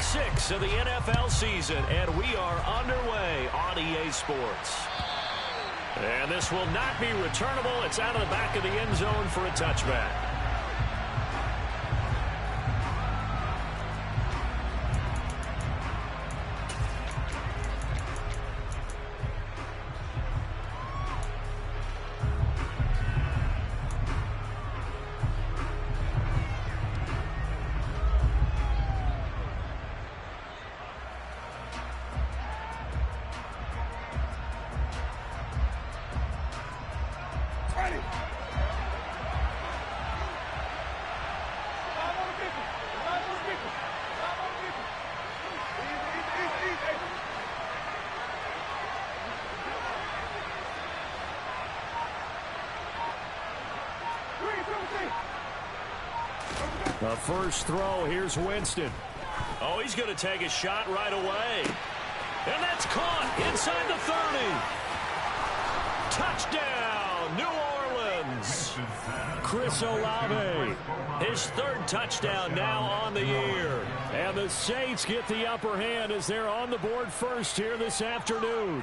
6 of the NFL season, and we are underway on EA Sports. And this will not be returnable. It's out of the back of the end zone for a touchback. The first throw, here's Winston. Oh, he's going to take a shot right away. And that's caught inside the 30. Touchdown, New Orleans. Chris Olave, his third touchdown now on the year. And the Saints get the upper hand as they're on the board first here this afternoon.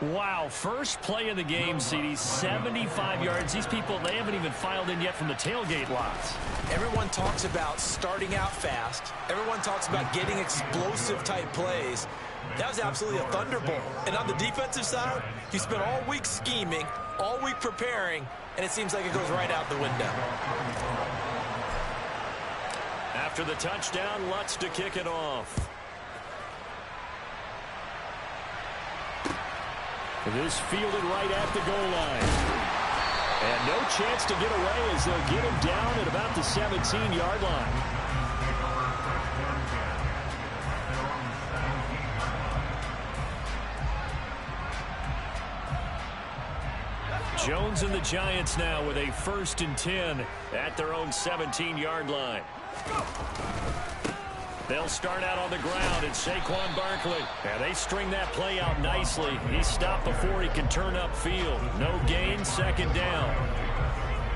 Wow, first play of the game, CD, 75 yards. These people, they haven't even filed in yet from the tailgate lots. Everyone talks about starting out fast. Everyone talks about getting explosive-type plays. That was absolutely a thunderbolt. And on the defensive side, you spent all week scheming, all week preparing, and it seems like it goes right out the window. After the touchdown, Lutz to kick it off. This fielded right at the goal line. And no chance to get away as they'll get him down at about the 17-yard line. Jones and the Giants now with a 1st and 10 at their own 17-yard line. They'll start out on the ground, and Saquon Barkley. And they string that play out nicely. He stopped before he can turn upfield. No gain, 2nd down.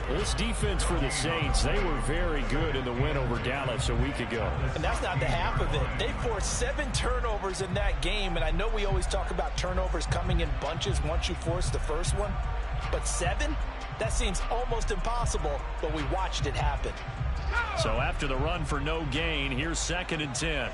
This defense for the Saints, they were very good in the win over Dallas a week ago. And that's not the half of it. They forced 7 turnovers in that game, and I know we always talk about turnovers coming in bunches once you force the first one. But 7? That seems almost impossible, but we watched it happen. So after the run for no gain, here's 2nd and 10.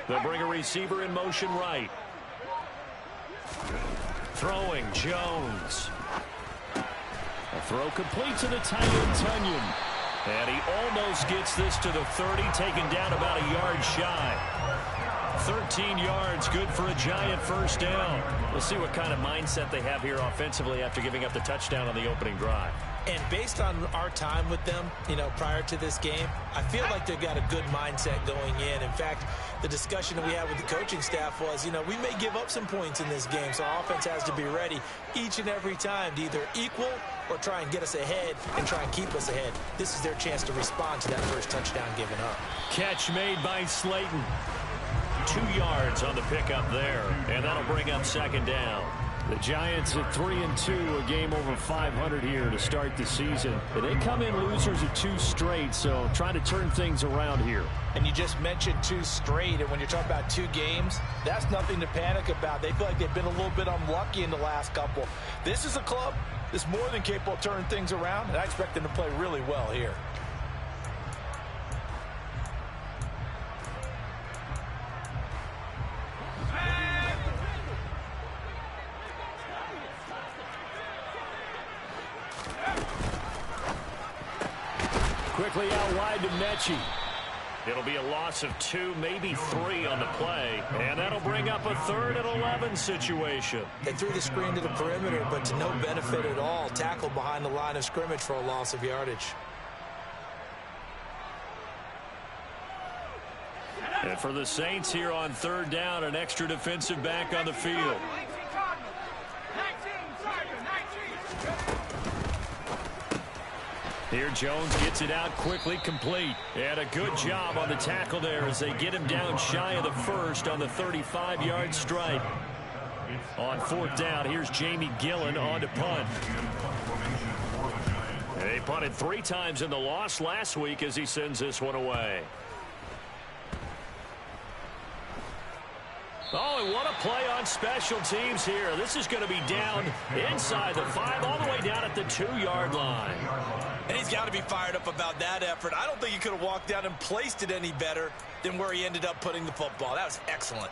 They'll bring a receiver in motion right. Throwing, Jones. A throw complete to the tight end, Tunyon. And he almost gets this to the 30, taken down about a yard shy. 13 yards, good for a Giant 1st down. We'll see what kind of mindset they have here offensively after giving up the touchdown on the opening drive. And based on our time with them, prior to this game, I feel like they've got a good mindset going in. In fact, the discussion that we had with the coaching staff was, we may give up some points in this game, so our offense has to be ready each and every time to either equal or try and get us ahead and try and keep us ahead. This is their chance to respond to that first touchdown given up. Catch made by Slayton. 2 yards on the pickup there, and that'll bring up 2nd down. The Giants at 3-2, a game over 500 here to start the season. They come in losers of 2 straight, so trying to turn things around here. And you just mentioned 2 straight, and when you're talking about 2 games, that's nothing to panic about. They feel like they've been a little bit unlucky in the last couple. This is a club that's more than capable of turning things around, and I expect them to play really well here. Quickly out wide to Mechie. It'll be a loss of 2, maybe 3 on the play, and that'll bring up a 3rd and 11 situation. They threw the screen to the perimeter, but to no benefit at all. Tackled behind the line of scrimmage for a loss of yardage. And for the Saints here on 3rd down, an extra defensive back on the field. Here Jones gets it out quickly, complete. And a good job on the tackle there as they get him down shy of the first on the 35-yard stripe. On fourth down, here's Jamie Gillen on to punt. They punted 3 times in the loss last week as he sends this one away. Oh, and what a play on special teams here. This is going to be down inside the 5, all the way down at the 2-yard line. And he's got to be fired up about that effort. I don't think he could have walked down and placed it any better than where he ended up putting the football. That was excellent.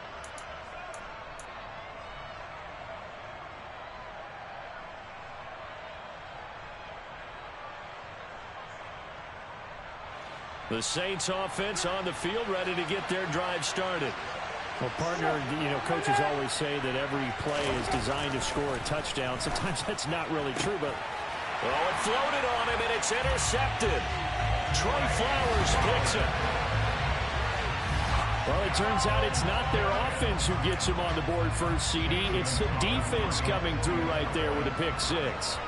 The Saints offense on the field, ready to get their drive started. Well, partner, coaches always say that every play is designed to score a touchdown. Sometimes that's not really true, but... Oh, it floated on him, and it's intercepted. Troy Flowers picks it. Well, it turns out it's not their offense who gets him on the board first, CD. It's the defense coming through right there with a pick-6.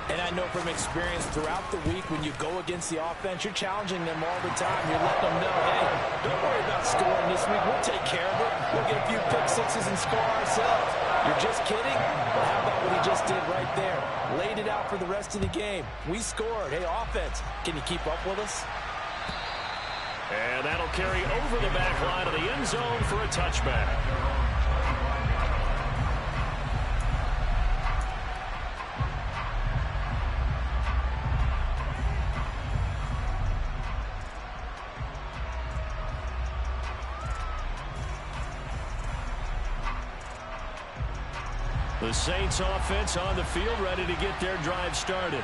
And I know from experience throughout the week when you go against the offense, you're challenging them all the time. You're letting them know, hey, don't worry about scoring this week. We'll take care of it. We'll get a few pick-6s and score ourselves. You're just kidding? Well, how about what he just did right there? Laid it out for the rest of the game. We scored. Hey, offense, can you keep up with us? And that'll carry over the back line of the end zone for a touchback. The Saints offense on the field, ready to get their drive started.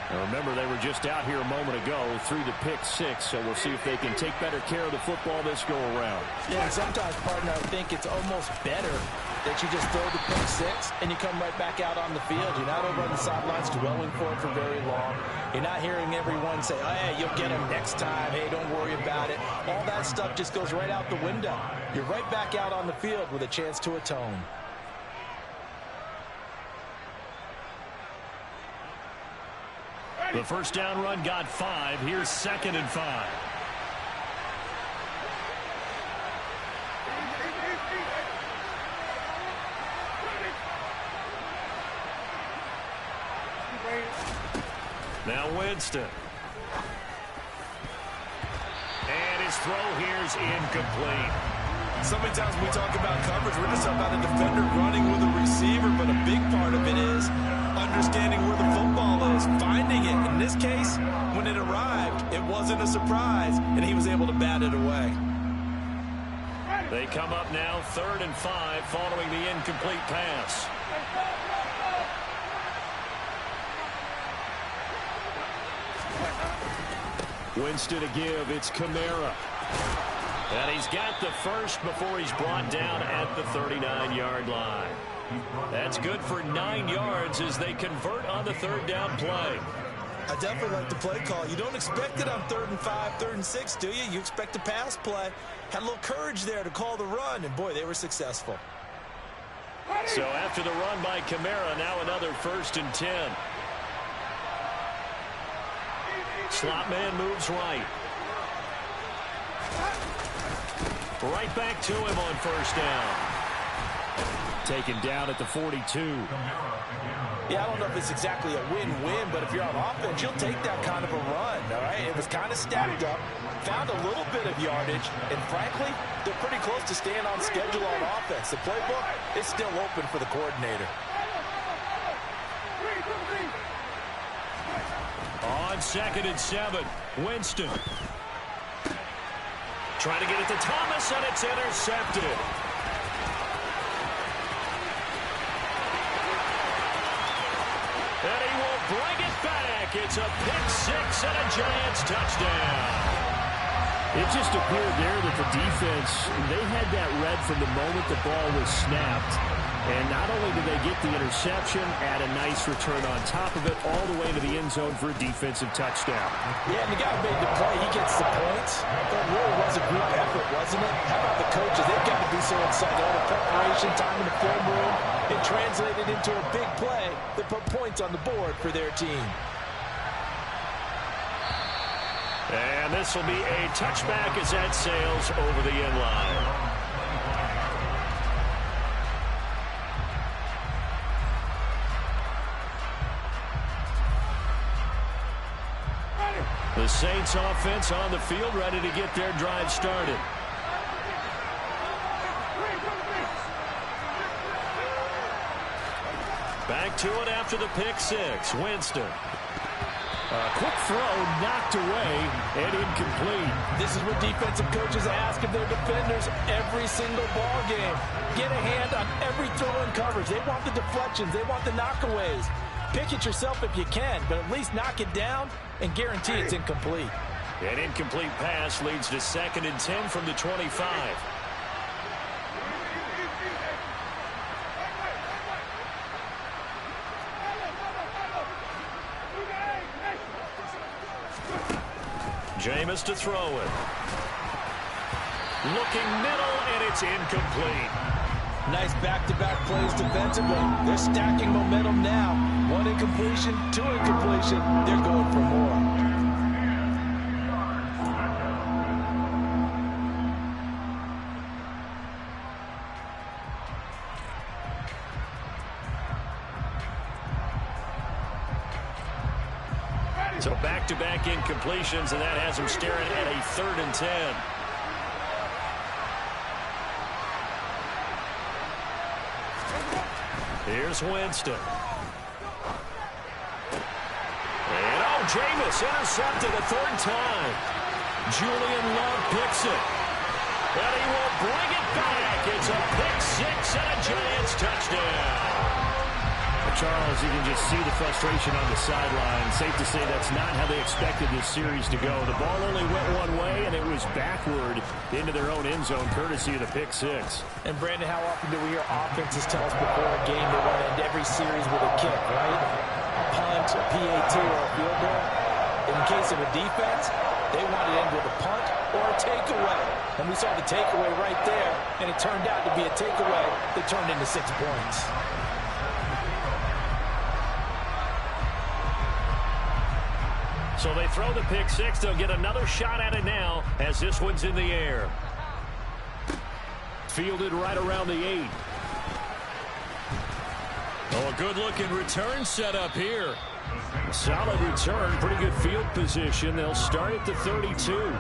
Now remember, they were just out here a moment ago through the pick-6, so we'll see if they can take better care of the football this go-around. Yeah, and sometimes, partner, I think it's almost better that you just throw the pick-6 and you come right back out on the field. You're not over on the sidelines dwelling for it for very long. You're not hearing everyone say, oh, hey, you'll get them next time. Hey, don't worry about it. All that stuff just goes right out the window. You're right back out on the field with a chance to atone. The first down run got 5. Here's 2nd and 5. Now Winston. And his throw here's incomplete. So many times when we talk about coverage, we're just talking about a defender running with a receiver, but a big part of it is understanding where the football is, finding it. In this case, when it arrived, it wasn't a surprise, and he was able to bat it away. They come up now 3rd and 5 following the incomplete pass. Winston to give. It's Kamara. And he's got the first before he's brought down at the 39-yard line. That's good for 9 yards as they convert on the 3rd down play. I definitely like the play call. You don't expect it on 3rd and 5, 3rd and 6, do you? You expect a pass play. Had a little courage there to call the run, and boy, they were successful. So after the run by Kamara, now another 1st and 10. Slot man moves right. Right back to him on 1st down. Taken down at the 42. Yeah, I don't know if it's exactly a win-win, but if you're on offense, you'll take that kind of a run, all right? It was kind of stacked up, found a little bit of yardage, and frankly, they're pretty close to staying on schedule on offense. The playbook is still open for the coordinator. On 2nd and 7, Winston. Trying to get it to Thomas, and it's intercepted. And he will bring it back. It's a pick-6 and a Giants touchdown. It just appeared there that the defense, they had that read from the moment the ball was snapped. And not only did they get the interception, add a nice return on top of it, all the way to the end zone for a defensive touchdown. Yeah, and the guy who made the play, he gets the points. But it really was a group effort, wasn't it? How about the coaches? They've got to be so excited. All the preparation, time in the film room, it translated into a big play that put points on the board for their team. And this will be a touchback as that sails over the end line. The Saints offense on the field, ready to get their drive started. Back to it after the pick six. Winston. A quick throw knocked away and incomplete. This is what defensive coaches ask of their defenders every single ball game. Get a hand on every throw in coverage. They want the deflections. They want the knockaways. Pick it yourself if you can, but at least knock it down and guarantee it's incomplete. An incomplete pass leads to 2nd and 10 from the 25. Jameis to throw it. Looking middle, and it's incomplete. Nice back-to-back plays defensively. They're stacking momentum now. 1 incompletion, 2 incompletion. They're going for more. So back-to-back incompletions, and that has him staring at a 3rd and 10. Here's Winston. And Jameis intercepted a 3rd time. Julian Love picks it. And he will bring it back. It's a pick six and a Giants touchdown. Charles, you can just see the frustration on the sideline. Safe to say that's not how they expected this series to go. The ball only went one way, and it was backward into their own end zone, courtesy of the pick six. And, Brandon, how often do we hear offenses tell us before a game they want to end every series with a kick, right? A punt, a PAT, or a field goal. In case of a defense, they want to end with a punt or a takeaway. And we saw the takeaway right there, and it turned out to be a takeaway that turned into 6 points. So they throw the pick six. They'll get another shot at it now as this one's in the air. Fielded right around the 8. Oh, a good-looking return set up here. Solid return, pretty good field position. They'll start at the 32.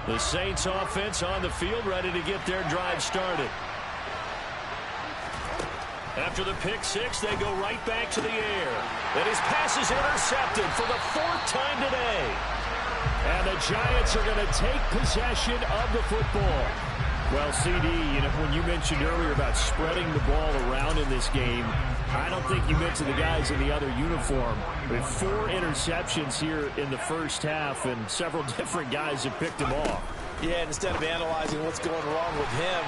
The Saints offense on the field, ready to get their drive started. After the pick six, they go right back to the air. And his pass is intercepted for the 4th time today. And the Giants are going to take possession of the football. Well, CD, when you mentioned earlier about spreading the ball around in this game, I don't think you mentioned the guys in the other uniform. With 4 interceptions here in the first half, and several different guys have picked him off. Yeah, instead of analyzing what's going wrong with him,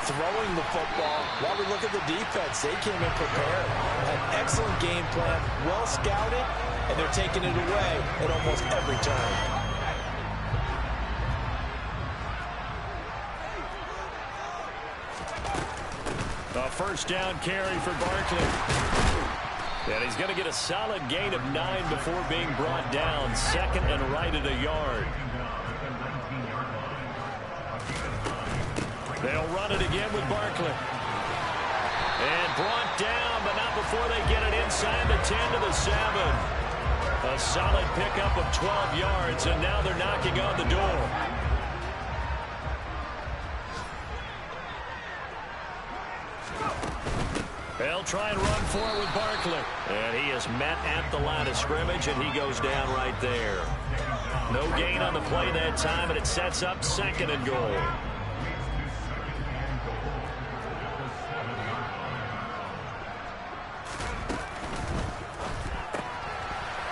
throwing the football, while we look at the defense, they came in prepared. An excellent game plan, well scouted, and they're taking it away at almost every turn. A first down carry for Barkley. And he's going to get a solid gain of 9 before being brought down. 2nd and right at a yard. They'll run it again with Barkley. And brought down, but not before they get it inside the 10 to the 7. A solid pickup of 12 yards, and now they're knocking on the door. They'll try and run for it with Barkley. And he is met at the line of scrimmage, and he goes down right there. No gain on the play that time, and it sets up 2nd and goal.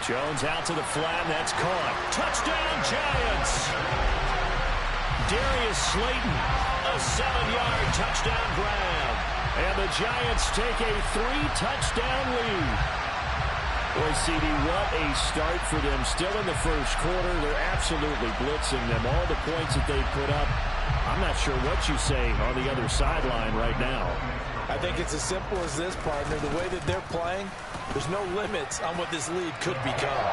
Jones out to the flat, that's caught. Touchdown, Giants! Darius Slayton, a 7-yard touchdown grab. And the Giants take a 3-touchdown lead. Boy, CD, what a start for them. Still in the first quarter, they're absolutely blitzing them. All the points that they put up I'm not sure what you say on the other sideline right now. I think it's as simple as this, partner. The way that they're playing, there's no limits on what this lead could become.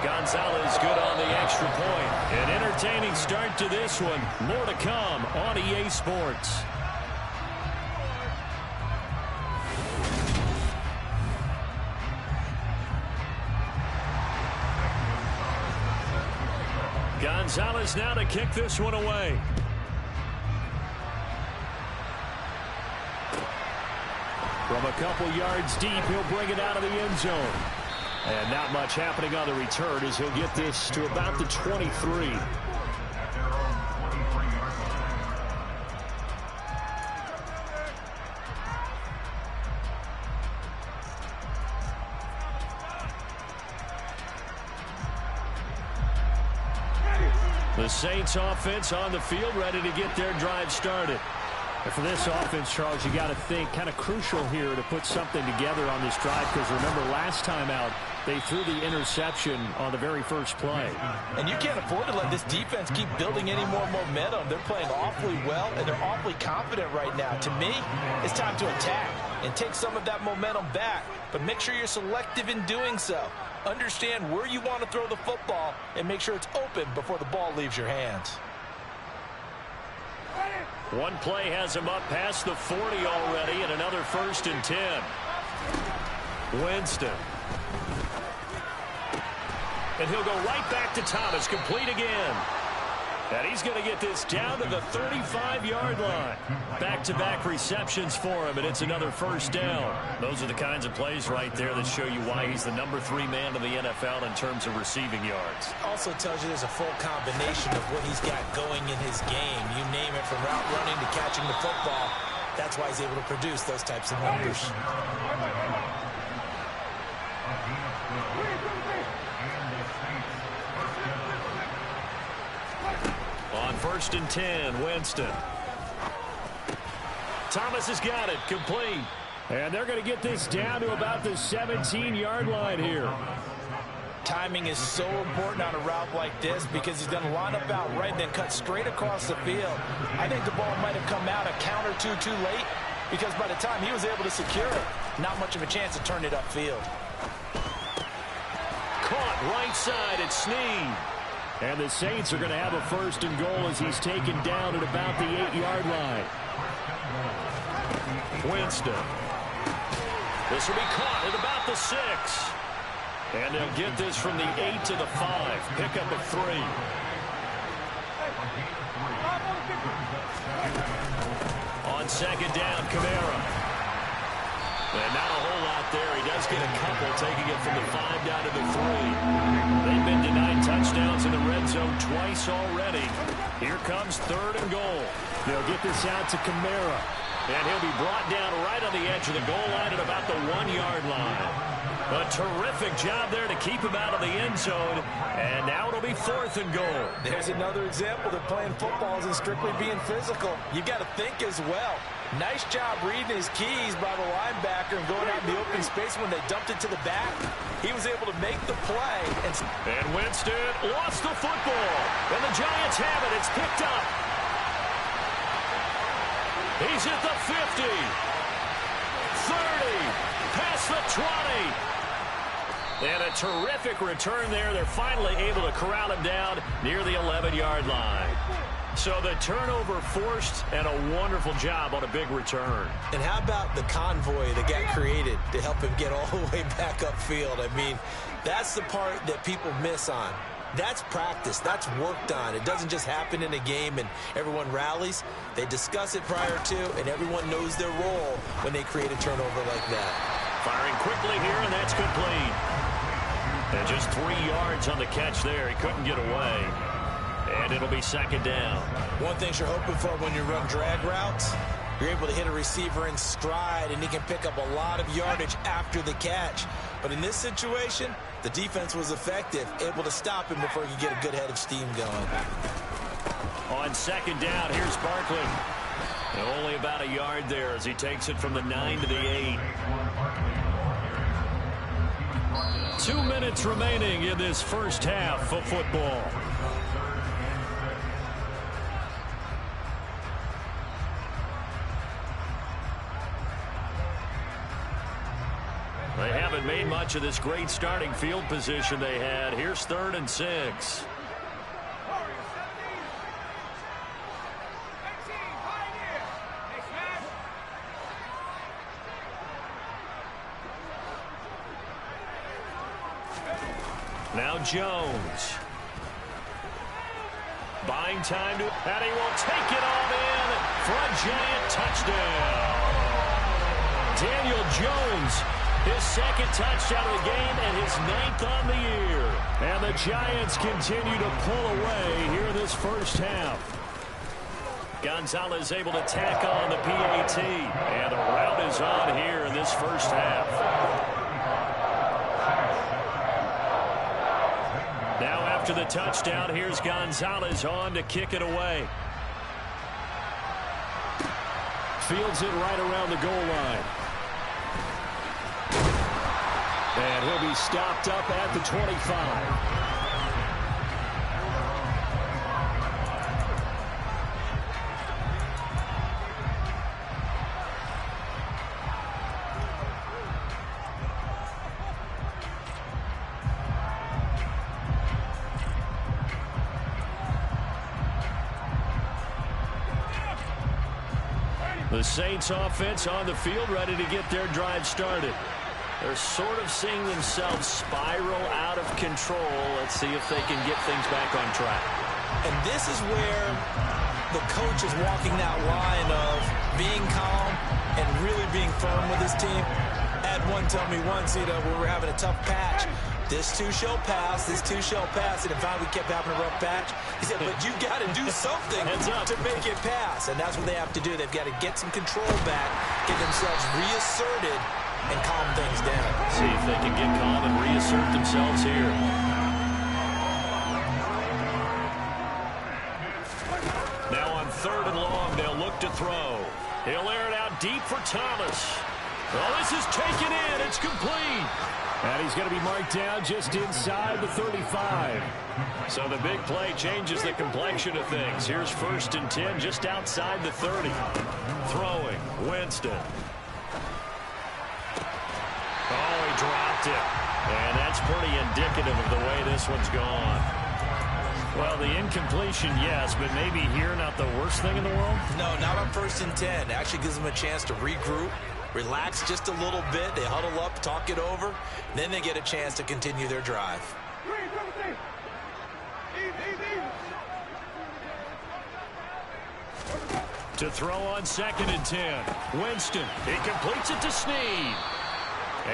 Gonzalez good on the extra point. An entertaining start to this one. More to come on EA Sports. Gonzalez now to kick this one away. From a couple yards deep, he'll bring it out of the end zone. And not much happening on the return as he'll get this to about the 23. The Saints offense on the field, ready to get their drive started. And for this offense, Charles, you got to think kind of crucial here to put something together on this drive, because remember last time out they threw the interception on the very first play. And you can't afford to let this defense keep building any more momentum. They're playing awfully well, and they're awfully confident right now. To me, it's time to attack and take some of that momentum back, but make sure you're selective in doing so. Understand where you want to throw the football and make sure it's open before the ball leaves your hands. One play has him up past the 40 already, and another 1st and 10. Winston. And he'll go right back to Thomas, complete again. And he's going to get this down to the 35-yard line. Back-to-back receptions for him, and it's another 1st down. Those are the kinds of plays right there that show you why he's the number 3 man in the NFL in terms of receiving yards. Also tells you there's a full combination of what he's got going in his game. You name it, from route running to catching the football. That's why he's able to produce those types of numbers. On 1st and 10, Winston. Thomas has got it, complete. And they're going to get this down to about the 17-yard line here. Timing is so important on a route like this, because he's going to line up out right and then cut straight across the field. I think the ball might have come out a count or two too late, because by the time he was able to secure it, not much of a chance to turn it upfield. Caught right side at Snead. And the Saints are going to have a 1st and goal as he's taken down at about the 8-yard line. Winston. This will be caught at about the 6. And they'll get this from the 8 to the 5. Pickup of 3. On 2nd down, Kamara. And not a whole lot there. He does get a couple, taking it from the 5 down to the 3. They've been denied touchdowns in the red zone twice already. Here comes 3rd and goal. They'll get this out to Kamara. And he'll be brought down right on the edge of the goal line at about the 1-yard line. A terrific job there to keep him out of the end zone. And now it'll be 4th and goal. There's another example that playing football isn't strictly being physical. You've got to think as well. Nice job reading his keys by the linebacker and going out in the open space when they dumped it to the back. He was able to make the play. And Winston lost the football. And the Giants have it. It's picked up. He's at the 50. 30. Past the 20. And a terrific return there. They're finally able to corral him down near the 11-yard line. So the turnover forced, and a wonderful job on a big return. And how about the convoy that got created to help him get all the way back upfield? I mean, that's the part that people miss on. That's practice. That's worked on. It doesn't just happen in a game and everyone rallies. They discuss it prior to, and everyone knows their role when they create a turnover like that. Firing quickly here, and that's complete. And just 3 yards on the catch there. He couldn't get away. And it'll be 2nd down. One thing you're hoping for when you run drag routes, you're able to hit a receiver in stride, and he can pick up a lot of yardage after the catch. But in this situation, the defense was effective, able to stop him before he could get a good head of steam going. On 2nd down, here's Barkley. And only about a yard there as he takes it from the 9 to the 8. 2 minutes remaining in this first half of football. They haven't made much of this great starting field position they had. Here's 3rd and 6. Now Jones. Buying time and he will take it on in for a giant touchdown. Daniel Jones, his 2nd touchdown of the game and his 9th on the year. And the Giants continue to pull away here in this first half. Gonzalez able to tack on the PAT. And the route is on here in this first half. Now after the touchdown, here's Gonzalez on to kick it away. Fields it right around the goal line. And he'll be stopped up at the 25. The Saints offense on the field, ready to get their drive started. They're sort of seeing themselves spiral out of control. Let's see if they can get things back on track. And this is where the coach is walking that line of being calm and really being firm with his team. Had one tell me once, we were having a tough patch. This too shall pass, this too shall pass. And in fact, we kept having a rough patch. He said, but you got to do something to make it pass. And that's what they have to do. They've got to get some control back, get themselves reasserted, and calm things down. See if they can get calm and reassert themselves here. Now on 3rd and long, they'll look to throw. He'll air it out deep for Thomas. Well, this is taken in. It's complete. And he's going to be marked down just inside the 35. So the big play changes the complexion of things. Here's 1st and 10 just outside the 30. Throwing, Winston. Oh, he dropped it. And that's pretty indicative of the way this one's gone. Well, the incompletion, yes, but maybe here not the worst thing in the world? No, not on 1st and 10. It actually gives them a chance to regroup, relax just a little bit. They huddle up, talk it over. Then they get a chance to continue their drive. To throw on 2nd and 10. Winston, he completes it to Snead.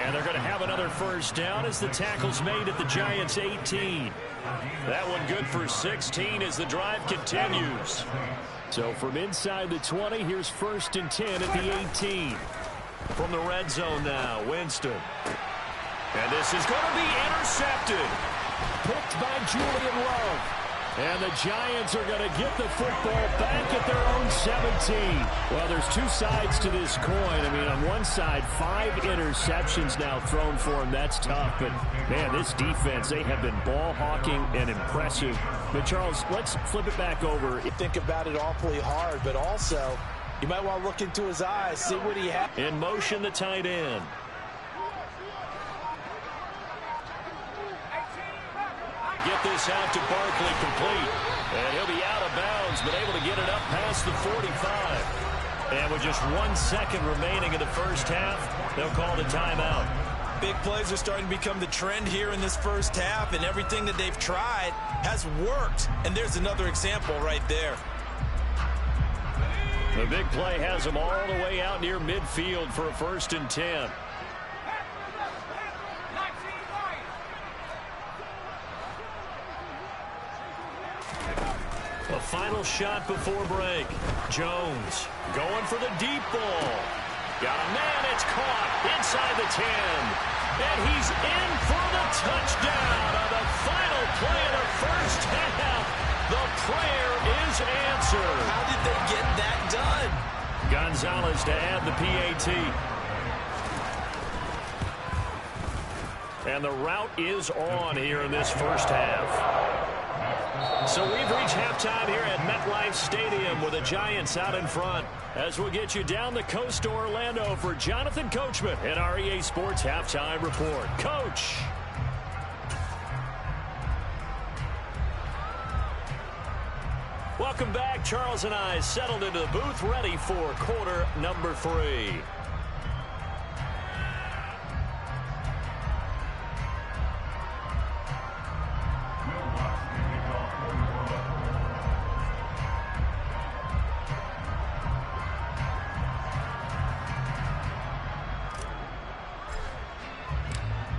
And they're going to have another first down as the tackle's made at the Giants' 18. That one good for 16 as the drive continues. So from inside the 20, here's 1st and 10 at the 18. From the red zone now, Winston. And this is going to be intercepted. Picked by Julian Love. And the Giants are going to get the football back at their own 17. Well, there's two sides to this coin. I mean, on one side, 5 interceptions now thrown for him. That's tough. But, man, this defense, they have been ball hawking and impressive. But, Charles, let's flip it back over. You think about it awfully hard, but also you might want to look into his eyes, see what he has. In motion, the tight end. Get this out to Barkley complete. And he'll be out of bounds, but able to get it up past the 45. And with just 1 second remaining in the first half, they'll call the timeout. Big plays are starting to become the trend here in this first half, and everything that they've tried has worked. And there's another example right there. The big play has them all the way out near midfield for a 1st and 10. A final shot before break. Jones going for the deep ball. Got a man, it's caught inside the 10. And he's in for the touchdown on the final play of the first half. The prayer is answered. How did they get that done? Gonzalez to add the PAT. And the route is on here in this first half. So we've reached halftime here at MetLife Stadium with the Giants out in front. As we'll get you down the coast to Orlando for Jonathan Coachman at our EA Sports Halftime Report. Coach. Welcome back. Charles and I settled into the booth, ready for quarter number 3.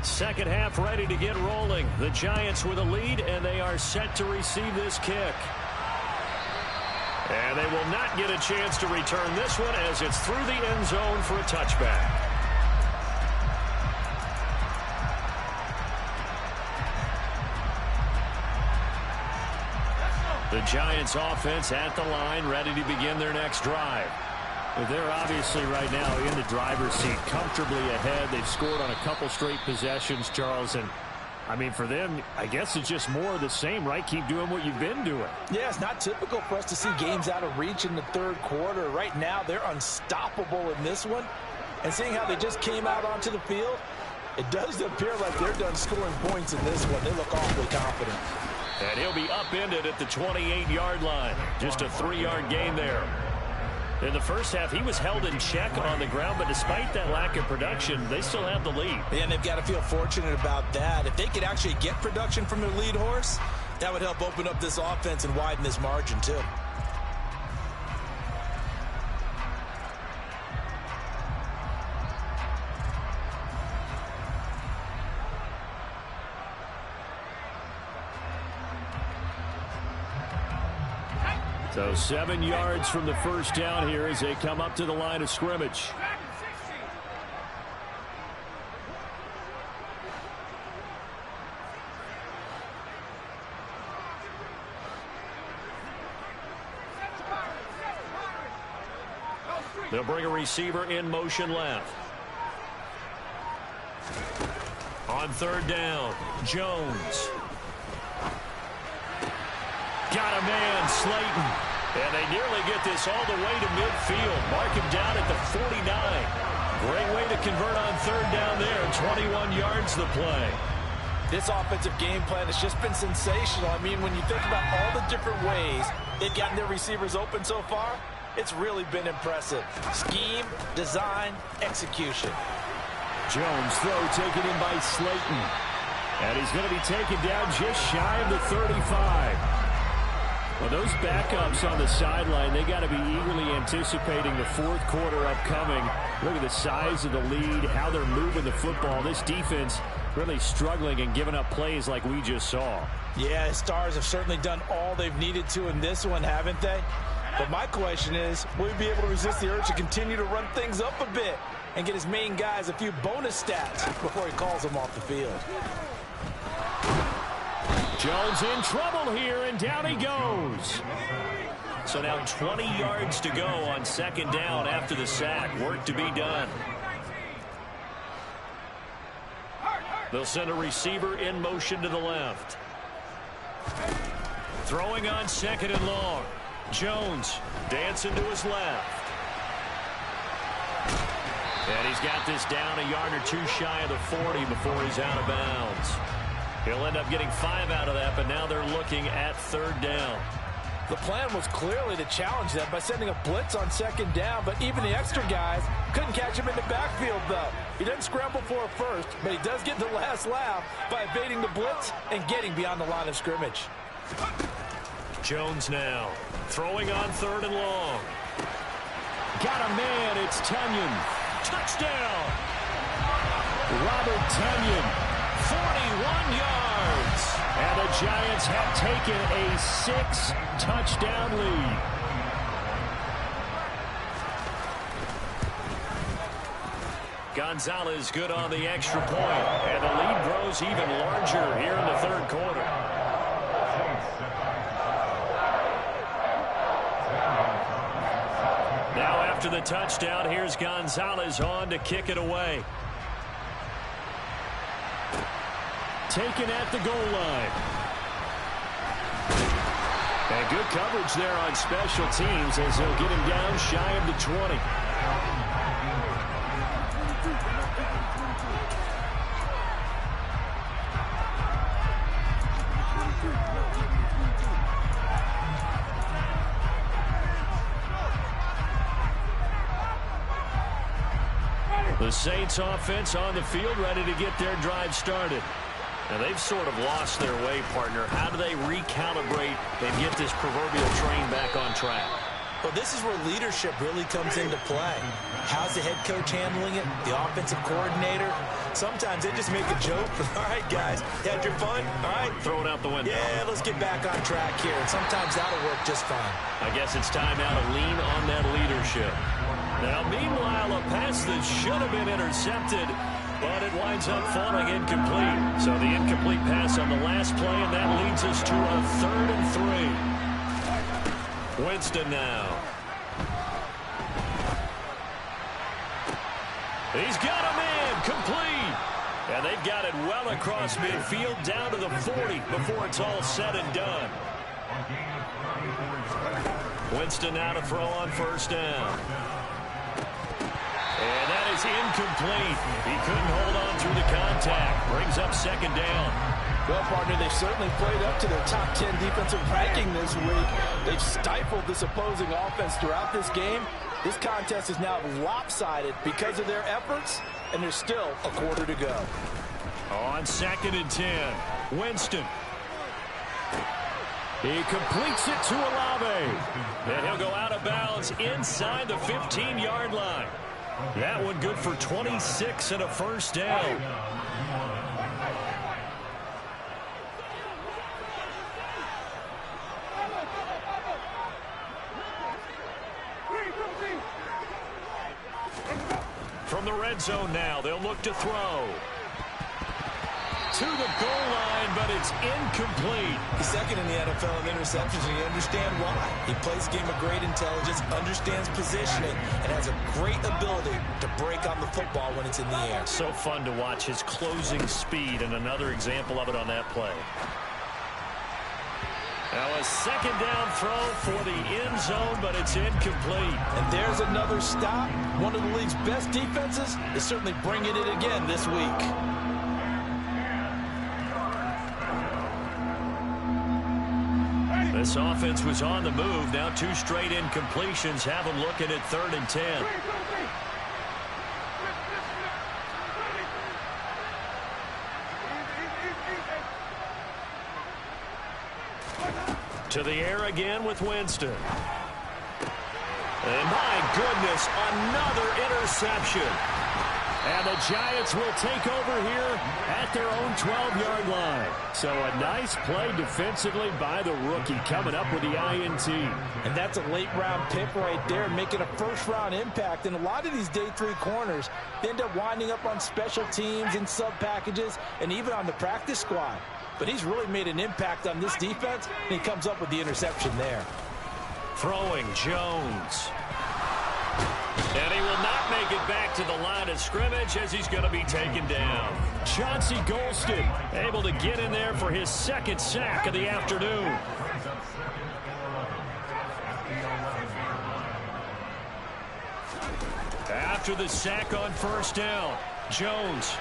Second half ready to get rolling. The Giants with a lead, and they are set to receive this kick. And they will not get a chance to return this one as it's through the end zone for a touchback. The Giants offense at the line, ready to begin their next drive. They're obviously right now in the driver's seat, comfortably ahead. They've scored on a couple straight possessions, Charles, and I mean, for them, I guess it's just more of the same, right? Keep doing what you've been doing. Yeah, it's not typical for us to see games out of reach in the third quarter. Right now, they're unstoppable in this one. And seeing how they just came out onto the field, it does appear like they're done scoring points in this one. They look awfully confident. And he'll be upended at the 28-yard line. Just a 3-yard gain there. In the first half, he was held in check on the ground, but despite that lack of production, they still have the lead. And they've got to feel fortunate about that. If they could actually get production from their lead horse, that would help open up this offense and widen this margin, too. So 7 yards from the first down here as they come up to the line of scrimmage. They'll bring a receiver in motion left. On third down, Jones. Got a man, Slayton. And they nearly get this all the way to midfield. Mark him down at the 49. Great way to convert on third down there. 21 yards the play. This offensive game plan has just been sensational. I mean, when you think about all the different ways they've gotten their receivers open so far, it's really been impressive. Scheme, design, execution. Jones throw taken in by Slayton. And he's going to be taken down just shy of the 35. Well, those backups on the sideline, they got to be eagerly anticipating the fourth quarter upcoming. Look at the size of the lead, how they're moving the football. This defense really struggling and giving up plays like we just saw. Yeah, the Stars have certainly done all they've needed to in this one, haven't they? But my question is, will he be able to resist the urge to continue to run things up a bit and get his main guys a few bonus stats before he calls them off the field? Jones in trouble here, and down he goes. So now 20 yards to go on second down after the sack. Work to be done. They'll send a receiver in motion to the left. Throwing on second and long. Jones dancing to his left. And he's got this down a yard or two shy of the 40 before he's out of bounds. He'll end up getting 5 out of that, but now they're looking at third down. The plan was clearly to challenge them by sending a blitz on second down, but even the extra guys couldn't catch him in the backfield, though. He doesn't scramble for a first, but he does get the last laugh by evading the blitz and getting beyond the line of scrimmage. Jones now throwing on third and long. Got a man, it's Tunyon. Touchdown! Robert Tunyon. 41 yards. And the Giants have taken a 6-touchdown lead. Gonzalez good on the extra point. And the lead grows even larger here in the third quarter. Now after the touchdown, here's Gonzalez on to kick it away. Taken at the goal line. Good coverage there on special teams as they'll get him down shy of the 20. The Saints offense on the field, ready to get their drive started. Now, they've sort of lost their way, partner. How do they recalibrate and get this proverbial train back on track? Well, this is where leadership really comes into play. How's the head coach handling it? The offensive coordinator? Sometimes they just make a joke. All right, guys, you had your fun? All right. Throw it out the window. Yeah, let's get back on track here. And sometimes that'll work just fine. I guess it's time now to lean on that leadership. Now, meanwhile, a pass that should have been intercepted, but it winds up falling incomplete. So the incomplete pass on the last play, and that leads us to a 3rd and 3. Winston now. He's got a man complete. And they've got it well across midfield down to the 40 before it's all said and done. Winston now to throw on 1st down. And that is incomplete. He couldn't hold on through the contact. Brings up 2nd down. Well, partner, they've certainly played up to their top 10 defensive ranking this week. They've stifled this opposing offense throughout this game. This contest is now lopsided because of their efforts, and there's still a quarter to go. On 2nd and 10, Winston. He completes it to Olave. And he'll go out of bounds inside the 15-yard line. That one good for 26 and a 1st down. From the red zone now, they'll look to throw. To the goal line, but it's incomplete. He's 2nd in the NFL in interceptions, and you understand why. He plays a game of great intelligence, understands positioning, and has a great ability to break on the football when it's in the air. So fun to watch his closing speed, and another example of it on that play. Now a 2nd down throw for the end zone, but it's incomplete. And there's another stop. One of the league's best defenses is certainly bringing it again this week. This offense was on the move. Now 2 straight incompletions have them looking at 3rd and 10. To the air again with Winston. And my goodness, another interception. And the Giants will take over here at their own 12-yard line. So a nice play defensively by the rookie coming up with the INT. And that's a late-round pick right there, making a first-round impact. And a lot of these day 3 corners end up winding up on special teams and sub-packages and even on the practice squad. But he's really made an impact on this defense, and he comes up with the interception there. Throwing Jones. And he will not make it back to the line of scrimmage as he's going to be taken down. Chauncey Golston able to get in there for his 2nd sack of the afternoon. After the sack on 1st down, Jones.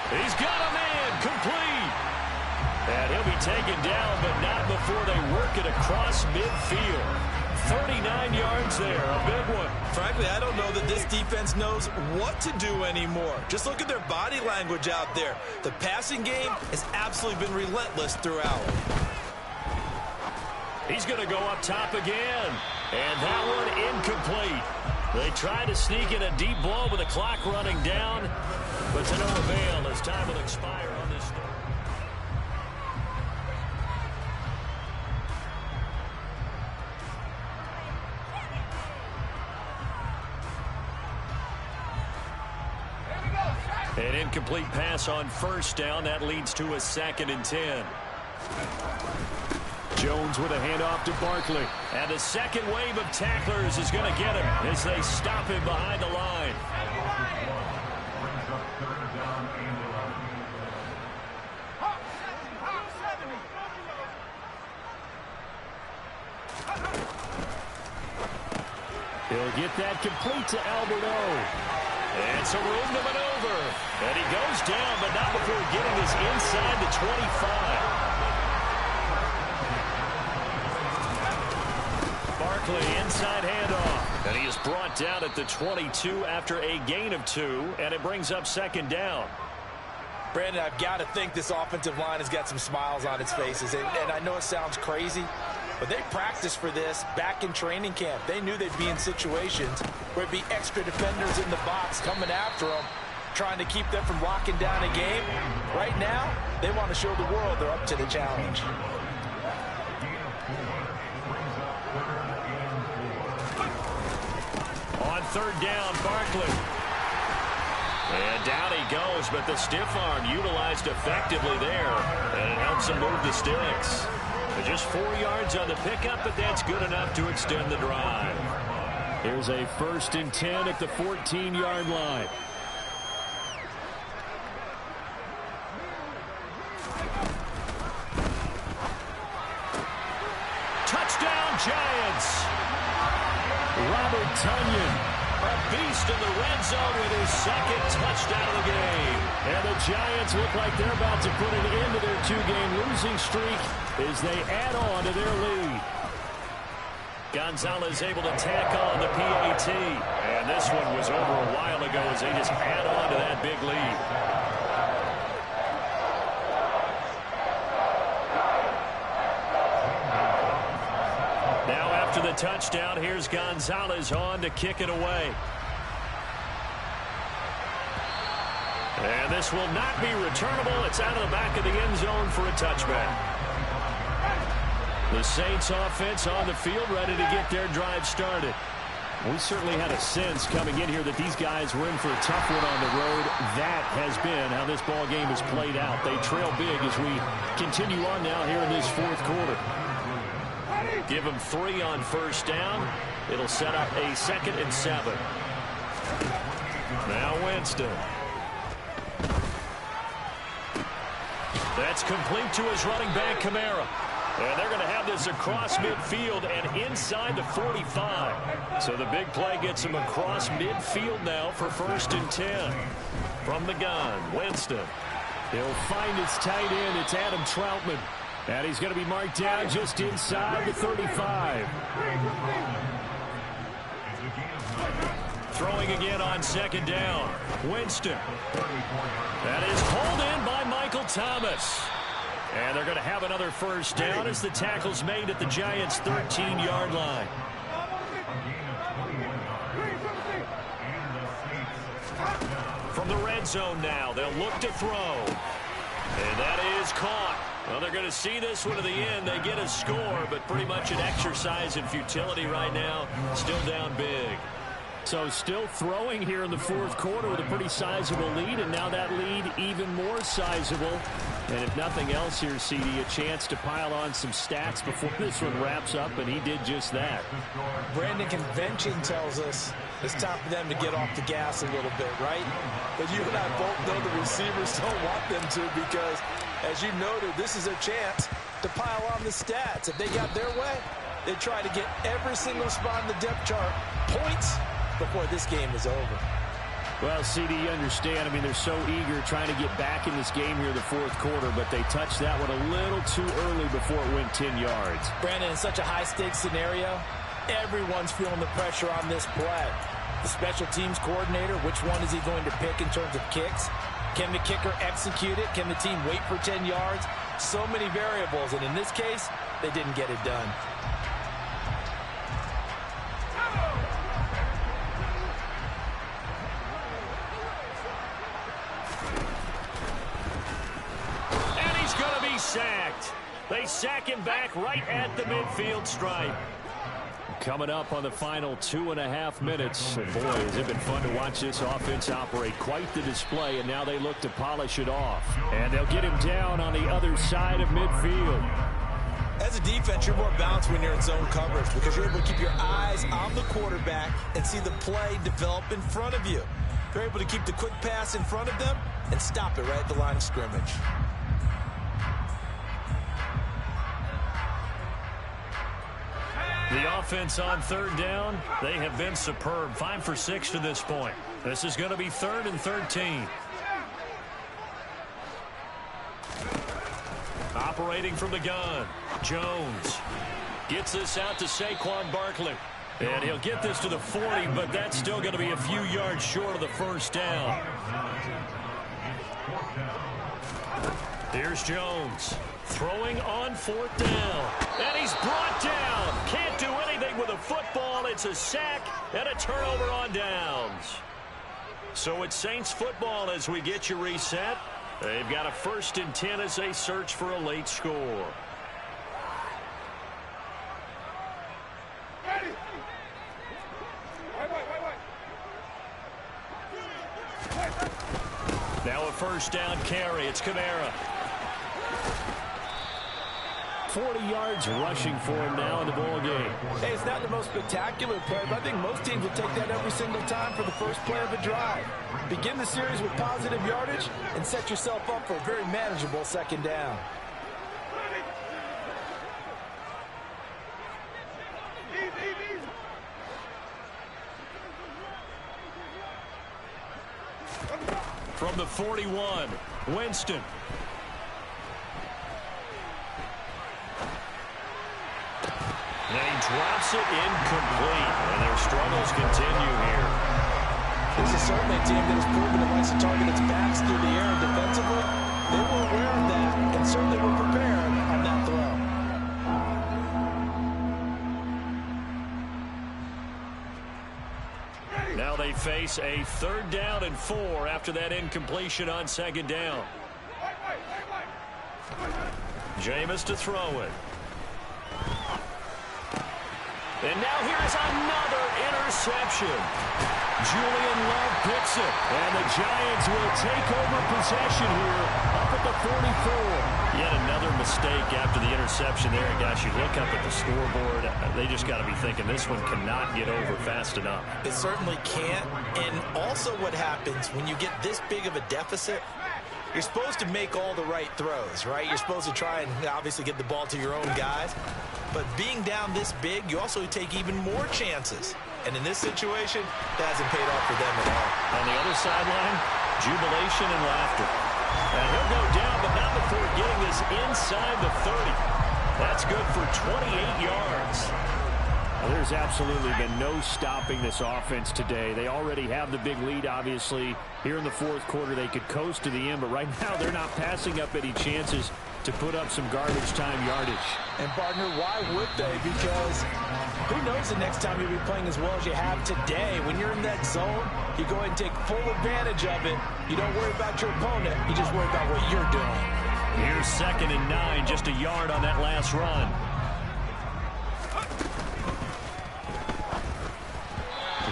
He's got a man complete. And he'll be taken down, but not before they work it across midfield. 39 yards there, a big one. Frankly, I don't know that this defense knows what to do anymore. Just look at their body language out there. The passing game has absolutely been relentless throughout. He's going to go up top again. And that one incomplete. They try to sneak in a deep ball with the clock running down, but to no avail as time will expire on this. An incomplete pass on 1st down. That leads to a 2nd and 10. Jones with a handoff to Barkley. And the second wave of tacklers is going to get him as they stop him behind the line. get that complete to Alberto. And some room to maneuver. And he goes down, but not before getting this inside the 25. Barkley, inside handoff. And he is brought down at the 22 after a gain of 2, and it brings up second down. Brandon, I've got to think this offensive line has got some smiles on its faces. And I know it sounds crazy, but they practiced for this back in training camp. They knew they'd be in situations where it'd be extra defenders in the box coming after them, trying to keep them from locking down a game. Right now, they want to show the world they're up to the challenge. On third down, Barkley. And down he goes, but the stiff arm utilized effectively there, and it helps him move the sticks. Just 4 yards on the pickup, but that's good enough to extend the drive. Here's a 1st and 10 at the 14-yard line. Touchdown, Giants! Robert Tonyan. A beast in the red zone with his second touchdown of the game. And the Giants look like they're about to put an end to their 2-game losing streak as they add on to their lead. Gonzalez able to tack on the PAT. And this one was over a while ago as they just add on to that big lead. Now after the touchdown, here's Gonzalez on to kick it away. And this will not be returnable. It's out of the back of the end zone for a touchback. The Saints offense on the field ready to get their drive started. We certainly had a sense coming in here that these guys were in for a tough one on the road. That has been how this ball game has played out. They trail big as we continue on now here in this 4th quarter. Give them 3 on first down. It'll set up a 2nd and 7. Now Winston. That's complete to his running back, Kamara. And they're going to have this across midfield and inside the 45. So the big play gets him across midfield now for 1st and 10. From the gun, Winston. He'll find his tight end. It's Adam Troutman. And he's going to be marked down just inside the 35. Throwing again on 2nd down. Winston. That is pulled in by Michael Thomas. And they're going to have another first down as the tackle's made at the Giants' 13-yard line. From the red zone now, they'll look to throw. And that is caught. Well, they're going to see this one to the end. They get a score, but pretty much an exercise in futility right now. Still down big. So still throwing here in the 4th quarter with a pretty sizable lead, and now that lead even more sizable. And if nothing else here, CD, a chance to pile on some stats before this one wraps up, and he did just that. Brandon, convention tells us it's time for them to get off the gas a little bit, right? But you and I both know the receivers don't want them to because, as you noted, this is a chance to pile on the stats. If they got their way, they try to get every single spot in the depth chart points before this game is over. Well, CD, you understand. I mean, they're so eager trying to get back in this game here in the 4th quarter, but they touched that one a little too early before it went 10 yards. Brandon, in such a high-stakes scenario, everyone's feeling the pressure on this play. The special teams coordinator, which one is he going to pick in terms of kicks? Can the kicker execute it? Can the team wait for 10 yards? So many variables, and in this case, they didn't get it done. Sacked. They sack him back right at the midfield stripe. Coming up on the final 2.5 minutes. And boy, has it been fun to watch this offense operate. Quite the display, and now they look to polish it off. And they'll get him down on the other side of midfield. As a defense, you're more balanced when you're in zone coverage because you're able to keep your eyes on the quarterback and see the play develop in front of you. You're able to keep the quick pass in front of them and stop it right at the line of scrimmage. The offense on third down, they have been superb. 5 for 6 to this point. This is going to be 3rd and 13. Operating from the gun, Jones gets this out to Saquon Barkley. And he'll get this to the 40, but that's still going to be a few yards short of the first down. Here's Jones throwing on 4th down. And he's brought down. Can't do anything with a football. It's a sack and a turnover on downs. So it's Saints football as we get you reset. They've got a 1st and 10 as they search for a late score. Now a 1st down carry. It's Kamara. 40 yards rushing for him now in the ball game. Hey, it's not the most spectacular play, but I think most teams will take that every single time for the first play of a drive. Begin the series with positive yardage and set yourself up for a very manageable 2nd down. From the 41, Winston. And he drops it incomplete, and their struggles continue here. This is certainly a team that has proven it likes to target its backs through the air and defensively. They were aware of that and certainly were prepared on that throw. Now they face a 3rd down and 4 after that incompletion on 2nd down. Jameis to throw it. And now here's another interception. Julian Love picks it. And the Giants will take over possession here up at the 44. Yet another mistake after the interception there. And guys, you look up at the scoreboard. They just got to be thinking this one cannot get over fast enough. It certainly can't. And also what happens when you get this big of a deficit, you're supposed to make all the right throws, right? You're supposed to try and obviously get the ball to your own guys. But being down this big, you also take even more chances. And in this situation, that hasn't paid off for them at all. On the other sideline, jubilation and laughter. And he'll go down, but not before getting this inside the 30. That's good for 28 yards. Well, there's absolutely been no stopping this offense today. They already have the big lead, obviously. Here in the 4th quarter, they could coast to the end, but right now they're not passing up any chances to put up some garbage time yardage. And, partner, why would they? Because who knows the next time you'll be playing as well as you have today. When you're in that zone, you go ahead and take full advantage of it. You don't worry about your opponent. You just worry about what you're doing. Here's 2nd and 9, just a yard on that last run.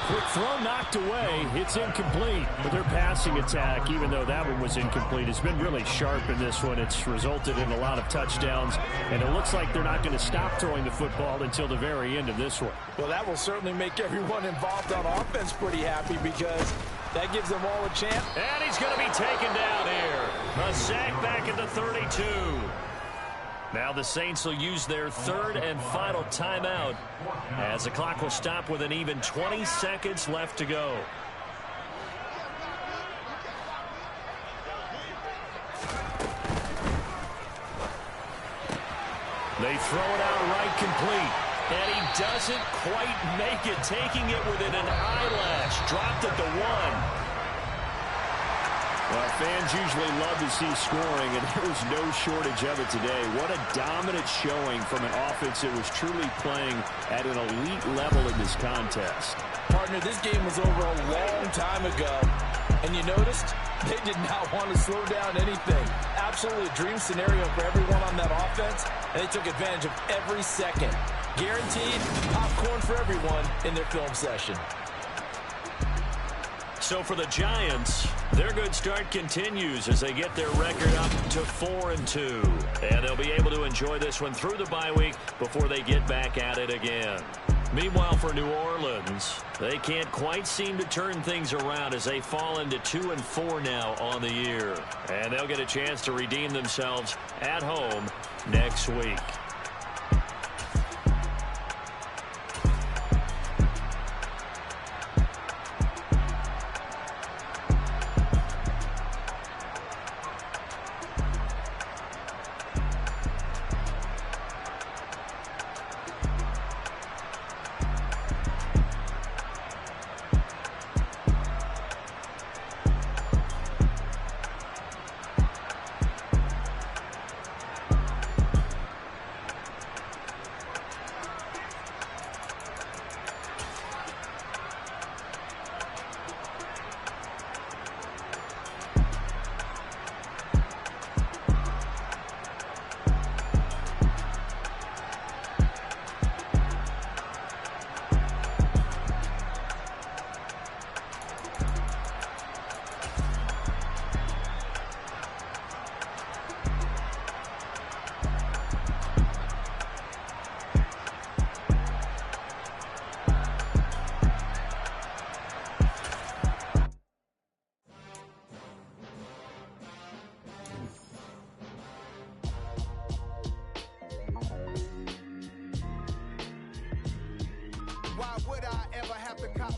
Quick throw knocked away. It's incomplete. But their passing attack, even though that one was incomplete, has been really sharp in this one. It's resulted in a lot of touchdowns, and it looks like they're not going to stop throwing the football until the very end of this one. Well, that will certainly make everyone involved on offense pretty happy because that gives them all a chance. And he's going to be taken down here. A sack back at the 32. Now the Saints will use their 3rd and final timeout as the clock will stop with an even 20 seconds left to go. They throw it out right complete. And he doesn't quite make it, taking it within an eyelash. Dropped at the 1. Well, fans usually love to see scoring, and there was no shortage of it today. What a dominant showing from an offense that was truly playing at an elite level in this contest. Partner, this game was over a long time ago, and you noticed they did not want to slow down anything. Absolutely a dream scenario for everyone on that offense, and they took advantage of every second. Guaranteed popcorn for everyone in their film session. So for the Giants, their good start continues as they get their record up to 4-2. And they'll be able to enjoy this one through the bye week before they get back at it again. Meanwhile, for New Orleans, they can't quite seem to turn things around as they fall into 2-4 now on the year. And they'll get a chance to redeem themselves at home next week.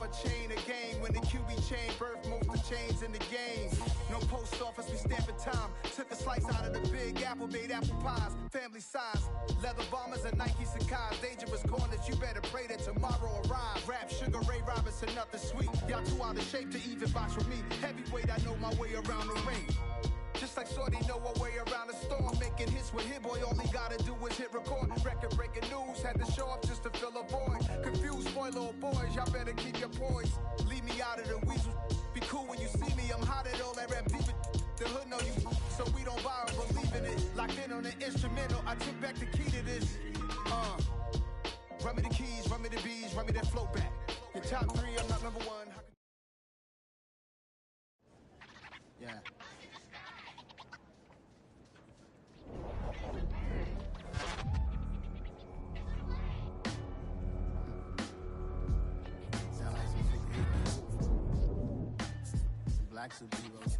a chain of gang. When the QB chain birthed most of chains in the game. No post office, we stamping time. Took a slice out of the big apple, made apple pies. Family size, leather bombers and Nike Sacai's. Dangerous corners, you better pray that tomorrow arrives. Rap, Sugar Ray Robinson, nothing sweet. Y'all too out of shape to even box with me. Heavyweight, I know my way around the ring. Just like Shorty know her way around the storm. Making hits with Hit Boy, all he gotta do is hit record. Record-breaking news, had to show up just to fill a void. Confused, spoil old boys, y'all better keep your poise. Leave me out of the weasel. Be cool when you see me, I'm hot at all that rap deep. The hood know you, so we don't buy or believe in it. Locked in on the instrumental, I took back the key to this. Run me the keys, run me the bees, run me that flow back. Your top three, I'm not number one. Yeah. Sound like some black superheroes.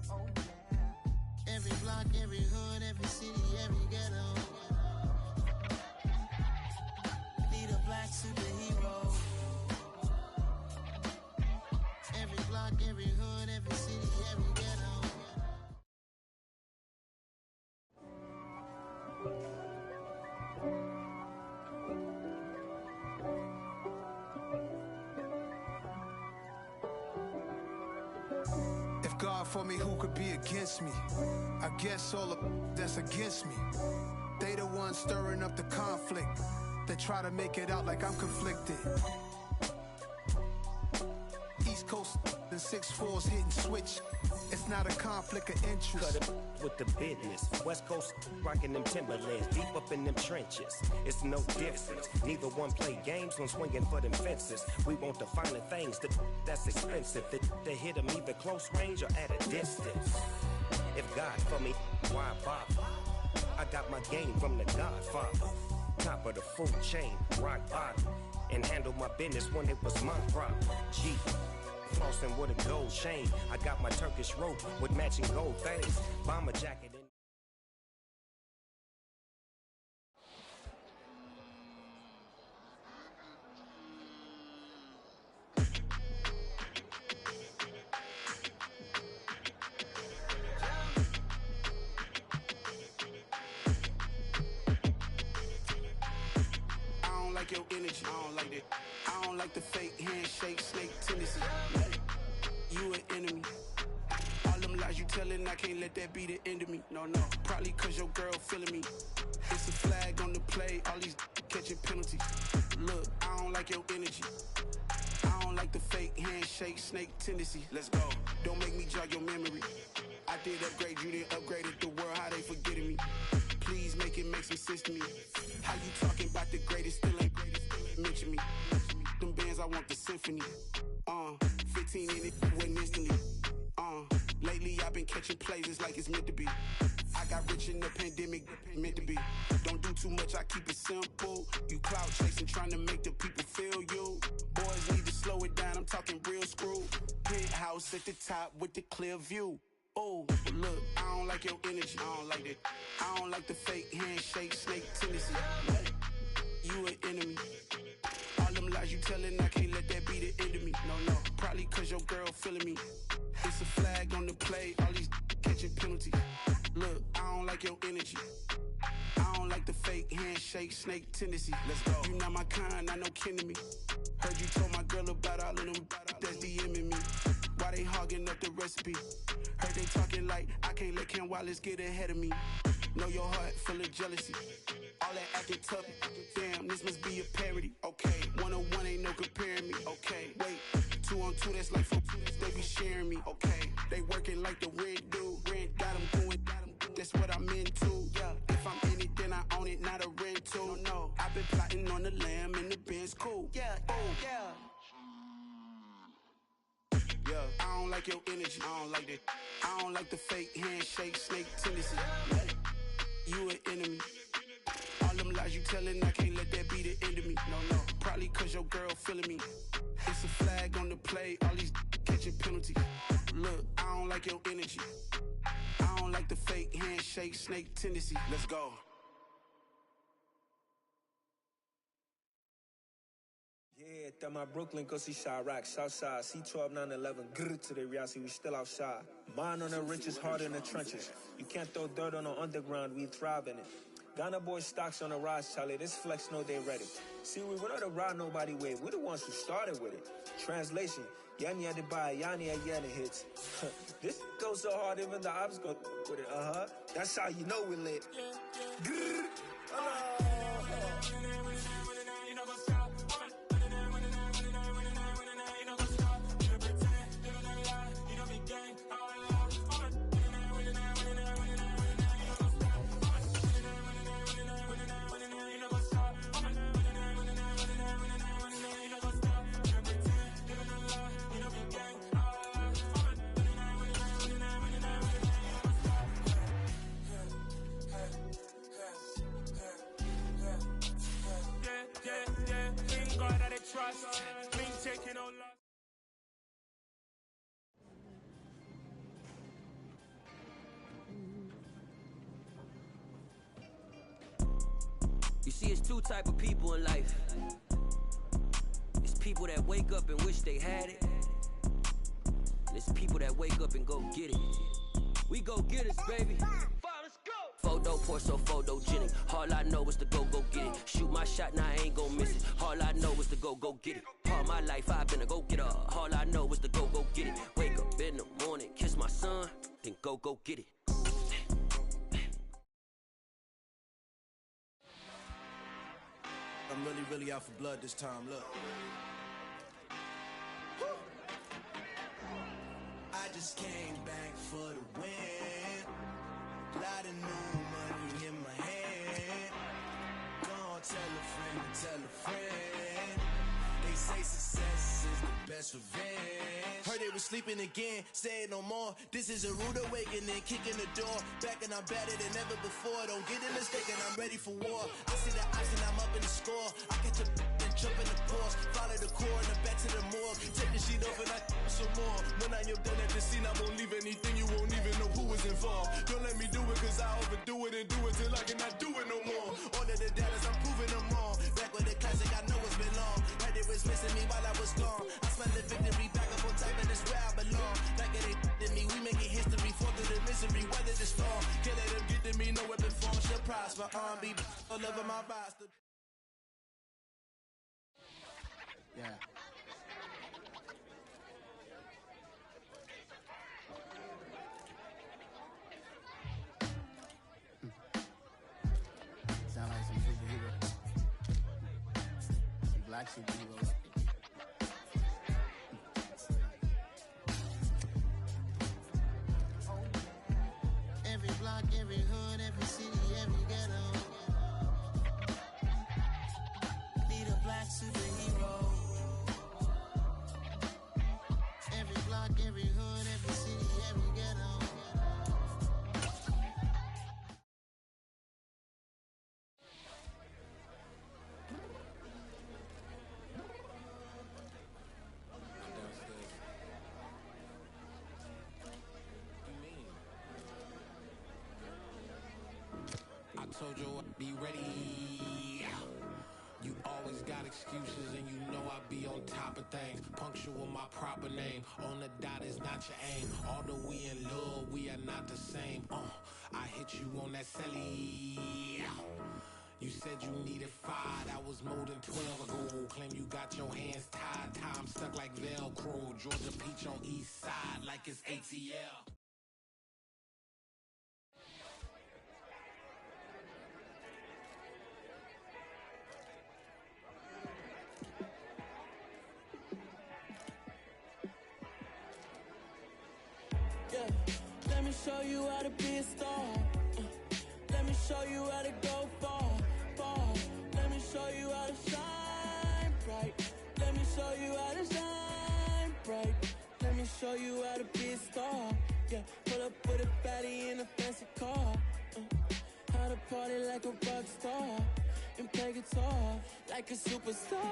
Oh yeah. Every block, every hood, every city, every ghetto. Need a black superhero. Every block, every hood, every city, every ghetto. If God for me, who could be against me? I guess all of that's against me. They the ones stirring up the conflict. They try to make it out like I'm conflicted. East Coast and 6'4's hitting switch. It's not a conflict of interest. Cut it with the business. West Coast rocking them Timberlands, deep up in them trenches. It's no difference. Neither one play games when swinging for them fences. We want the finer things that's expensive. They hit them either close range or at a distance. If God for me, why bother? I got my game from the Godfather. Top of the food chain, rock bottom. And handle my business when it was my problem. G. Flossing with a gold chain. I got my Turkish rope with matching gold things. Bomber jacket in. I don't like your energy. I don't like that. I don't like the fake handshake, snake tendency. You an enemy. All them lies you telling, I can't let that be the end of me. No, no. Probably cause your girl feeling me. It's a flag on the play, all these catching penalties. Look, I don't like your energy. I don't like the fake handshake, snake tendency. Let's go. Don't make me jog your memory. I did upgrade, you didn't upgrade it. The world, how they forgetting me. Please make it make some sense to me. How you talking about the greatest, still ain't mention me. Them bands, I want the symphony. 15 in it, went instantly. Lately I've been catching plays, it's like it's meant to be. I got rich in the pandemic, meant to be. Don't do too much, I keep it simple. You clout chasing, trying to make the people feel you. Boys need to slow it down, I'm talking real screw. Penthouse at the top with the clear view. Oh, look, I don't like your energy. I don't like that. I don't like the fake handshake, snake tendency. You an enemy. All them lies you telling, I can't let that be the end of me. No, no. Probably cause your girl feeling me. It's a flag on the play, all these catching penalties. Look, I don't like your energy. I don't like the fake handshake, snake tendency. Let's go. You not my kind, not no kin to me. Heard you told my girl about all of them that's DMing me. Why they hogging up the recipe? Heard they talking like I can't let Ken Wallace get ahead of me. Know your heart full of jealousy. All that acting tough. Damn, this must be a parody. Okay, 101 ain't no comparing me. Okay, wait, 2 on 2 that's like 4. They be sharing me. Okay, they working like the rent do. Rent got them going. That's what I'm into. Yeah, if I'm in it, then I own it, not a rental. No, I've been plotting on the lamb and the Benz cool. Yeah, oh yeah. Yeah, I don't like your energy. I don't like that. I don't like the fake handshake, snake tendency. You an enemy. All them lies you telling, I can't let that be the end of me. No, no. Probably cause your girl feeling me. It's a flag on the play, all these catching penalties. Look, I don't like your energy. I don't like the fake handshake, snake tendency. Let's go. That my Brooklyn, go see Chirac, Southside, C12, 911, grrr to the reality, we still outside. Mine on the riches, heart in the trenches. You can't throw dirt on the underground, we thrive in it. Ghana boys stocks on the rise, Charlie, this flex know they ready. See, we not to ride nobody with, we the ones who started with it. Translation, Yanni had to buy, Yanni had Yanni hits. This goes so hard, even the ops go with it, That's how you know we lit. Grrr. You see, it's two type of people in life. It's people that wake up and wish they had it. And it's people that wake up and go get it. We go get it, baby. Let's go. Photo pour so photogenic. All I know is to go get it. Shoot my shot, now I ain't gon' miss it. All I know is to go get it. All my life I've been a go-getter. All I know is to go get it. Wake up in the morning, kiss my son, then go get it. I'm really out for blood this time, look. I just came back for the win. Lot of new money in my hand. Gonna tell a friend to tell a friend. They say success is the best revenge. Heard they was sleeping again, say it no more. This is a rude awakening, kicking the door. Back and I'm better than ever before. Don't get it mistaken, I'm ready for war. I see the option, I'm up in the score. I catch a and jump in the course. Follow the core and the back to the morgue. Take the sheet off and I some more. When I am done at the scene, I won't leave anything. You won't even know who was involved. Don't let me do it cause I overdo it and do it till I cannot do it no more. All of the dallas, I'm proving them wrong. Back with the classic, I know it's been long. Heard it was missing me while I was gone. I smell the victory back up on top and it's where I belong. Like it ain't to me, we making history. Fall through the misery, weather the storm. Can't let them get to me, no weapon form shall prosper. Be all over my roster. Yeah. Sound like some superheroes. Some black superheroes. Every block, every hood, every city, every ghetto. Need a black superhero. Every block, every hood, every city, every ghetto. I told you I'd be ready. You always got excuses and you know I be on top of things. Punctual my proper name. On the dot is not your aim. Although we in love, we are not the same. I hit you on that celly. You said you needed 5, that was more than 12 ago. Claim you got your hands tied, time stuck like Velcro. Georgia Peach on east side like it's ATL. Yeah, let me show you how to be a star. Let me show you how to go far. Let me show you how to shine bright. Let me show you how to shine bright. Let me show you how to be a star. Yeah, pull up with a fatty in a fancy car. How to party like a rock star and play guitar like a superstar.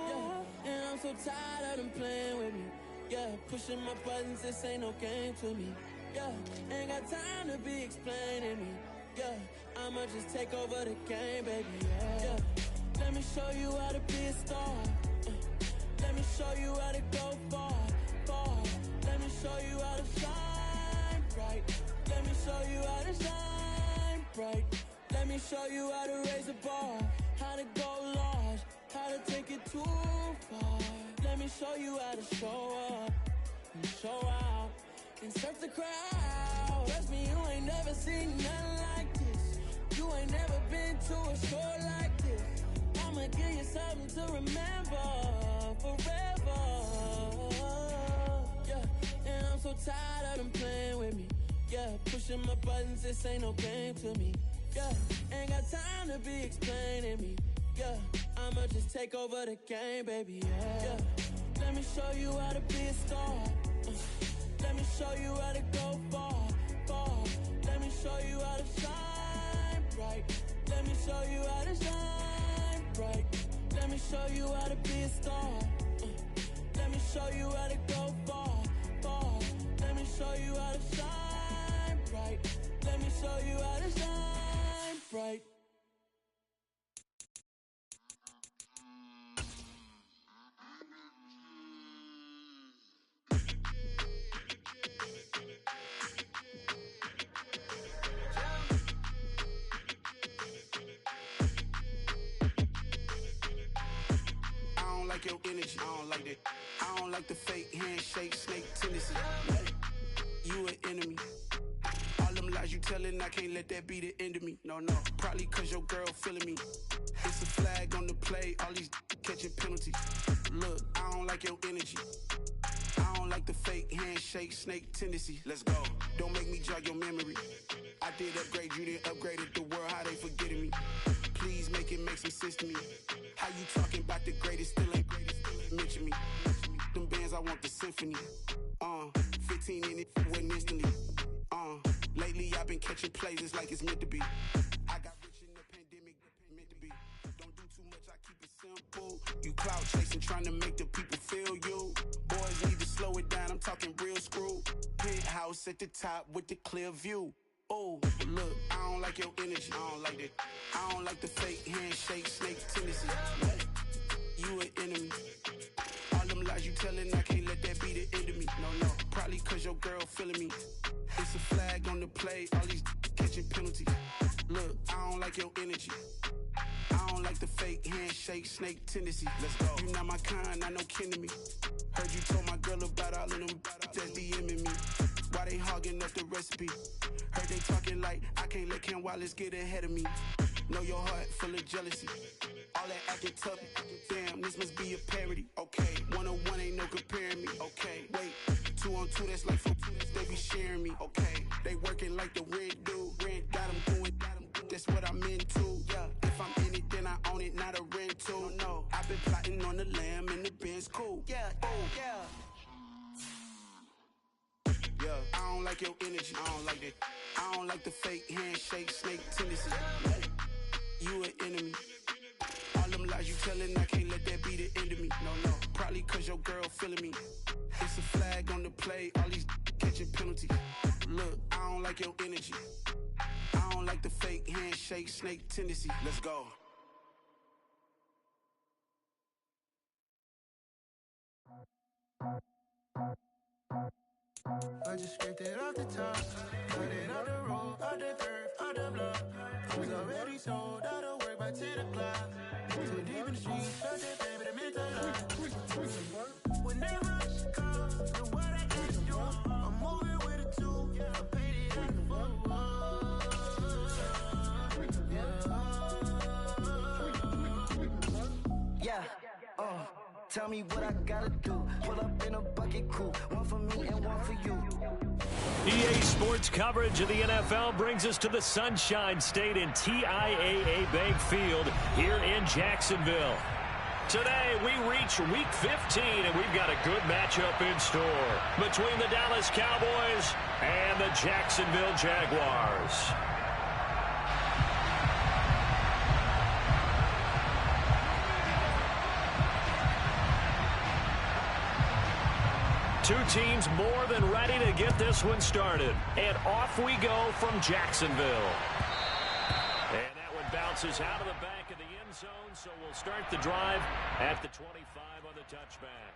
Yeah, and I'm so tired of them playing with me. Yeah, pushing my buttons, this ain't no game to me. Yeah, ain't got time to be explaining me. Yeah, I'ma just take over the game, baby. Yeah, let me show you how to be a star. you how to go far, far. Let me show you how to shine bright. Let me show you how to shine bright. Let me show you how to raise the bar, how to go large, how to take it too far. Let me show you how to show up and show out and search the crowd. Trust me, you ain't never seen nothing like this. You ain't never been to a show like this. I'ma give you something to remember forever. Yeah, and I'm so tired of them playing with me. Yeah, pushing my buttons, this ain't no game to me. Yeah, ain't got time to be explaining me. Yeah, I'ma just take over the game, baby. Yeah, let me show you how to be a star. Let me show you how to go far, far. Let me show you how to shine bright. Let me show you how to shine bright. Let me show you how to be a star. Let me show you how to go far, far. Let me show you how to shine bright. Let me show you how to shine bright. I don't like your energy, I don't like that. I don't like the fake handshake, snake tendency. You an enemy. All them lies you telling, I can't let that be the end of me. No, probably cause your girl feeling me. It's a flag on the play, all these catching penalties. Look, I don't like your energy. I don't like the fake handshake, snake tendency. Let's go. Don't make me jog your memory. I did upgrade, you didn't upgrade it. The world, how they forgetting me. Please make it make some sense to me. How you talking about the greatest, still ain't greatest, still ain't mention me. Them bands, I want the symphony. 15 in it, went instantly. Lately I've been catching plays, it's like it's meant to be. I got rich in the pandemic, meant to be. Don't do too much, I keep it simple. You clout chasing, trying to make the people feel you. Boys need to slow it down, I'm talking real screw. Penthouse at the top with the clear view. Oh, look, I don't like your energy, I don't like that. I don't like the fake handshake, snake tendency. You an enemy. All them lies you telling, I can't let that be the end of me. No, probably cause your girl feeling me. It's a flag on the play, all these catching penalties. Look, I don't like your energy. I don't like the fake handshake, snake tendency. Let's go. You not my kind, not no kin to me. Heard you told my girl about all of them that's DMing me. Why they hogging up the recipe? Heard they talking like I can't let Ken Wallace get ahead of me. Know your heart full of jealousy. All that acting tough, damn, this must be a parody. Okay, 101 ain't no comparing me. Okay, wait, 2 on 2, that's like 4 they be sharing me. Okay, they working like the rent do. Rent got them going, that's what I'm into. Yeah, if I'm in it, then I own it, not a rental. No, I've been plotting on the lamb and the Benz cool. Yeah, yeah, I don't like your energy, I don't like that. I don't like the fake handshake, snake tendency. You an enemy. All them lies you telling, I can't let that be the end of me. No, probably cause your girl feeling me. It's a flag on the play, all these catching penalties. Look, I don't like your energy. I don't like the fake handshake, snake tendency. Let's go. I just scraped it off the top, put it on the road, on the turf, on the block. Was already sold, out of work by 10 o'clock. Too deep in the streets, shut that baby, the mental line. When they rush, call, do what I got to do. I'm moving with a two, I paid it out the tell me what I gotta do. Pull up in a bucket crew, one for me and one for you. EA Sports coverage of the NFL brings us to the Sunshine State in TIAA Bank Field here in Jacksonville. Today, we reach Week 15, and we've got a good matchup in store between the Dallas Cowboys and the Jacksonville Jaguars. Two teams more than ready to get this one started. And off we go from Jacksonville. And that one bounces out of the back of the end zone, so we'll start the drive at the 25 on the touchback.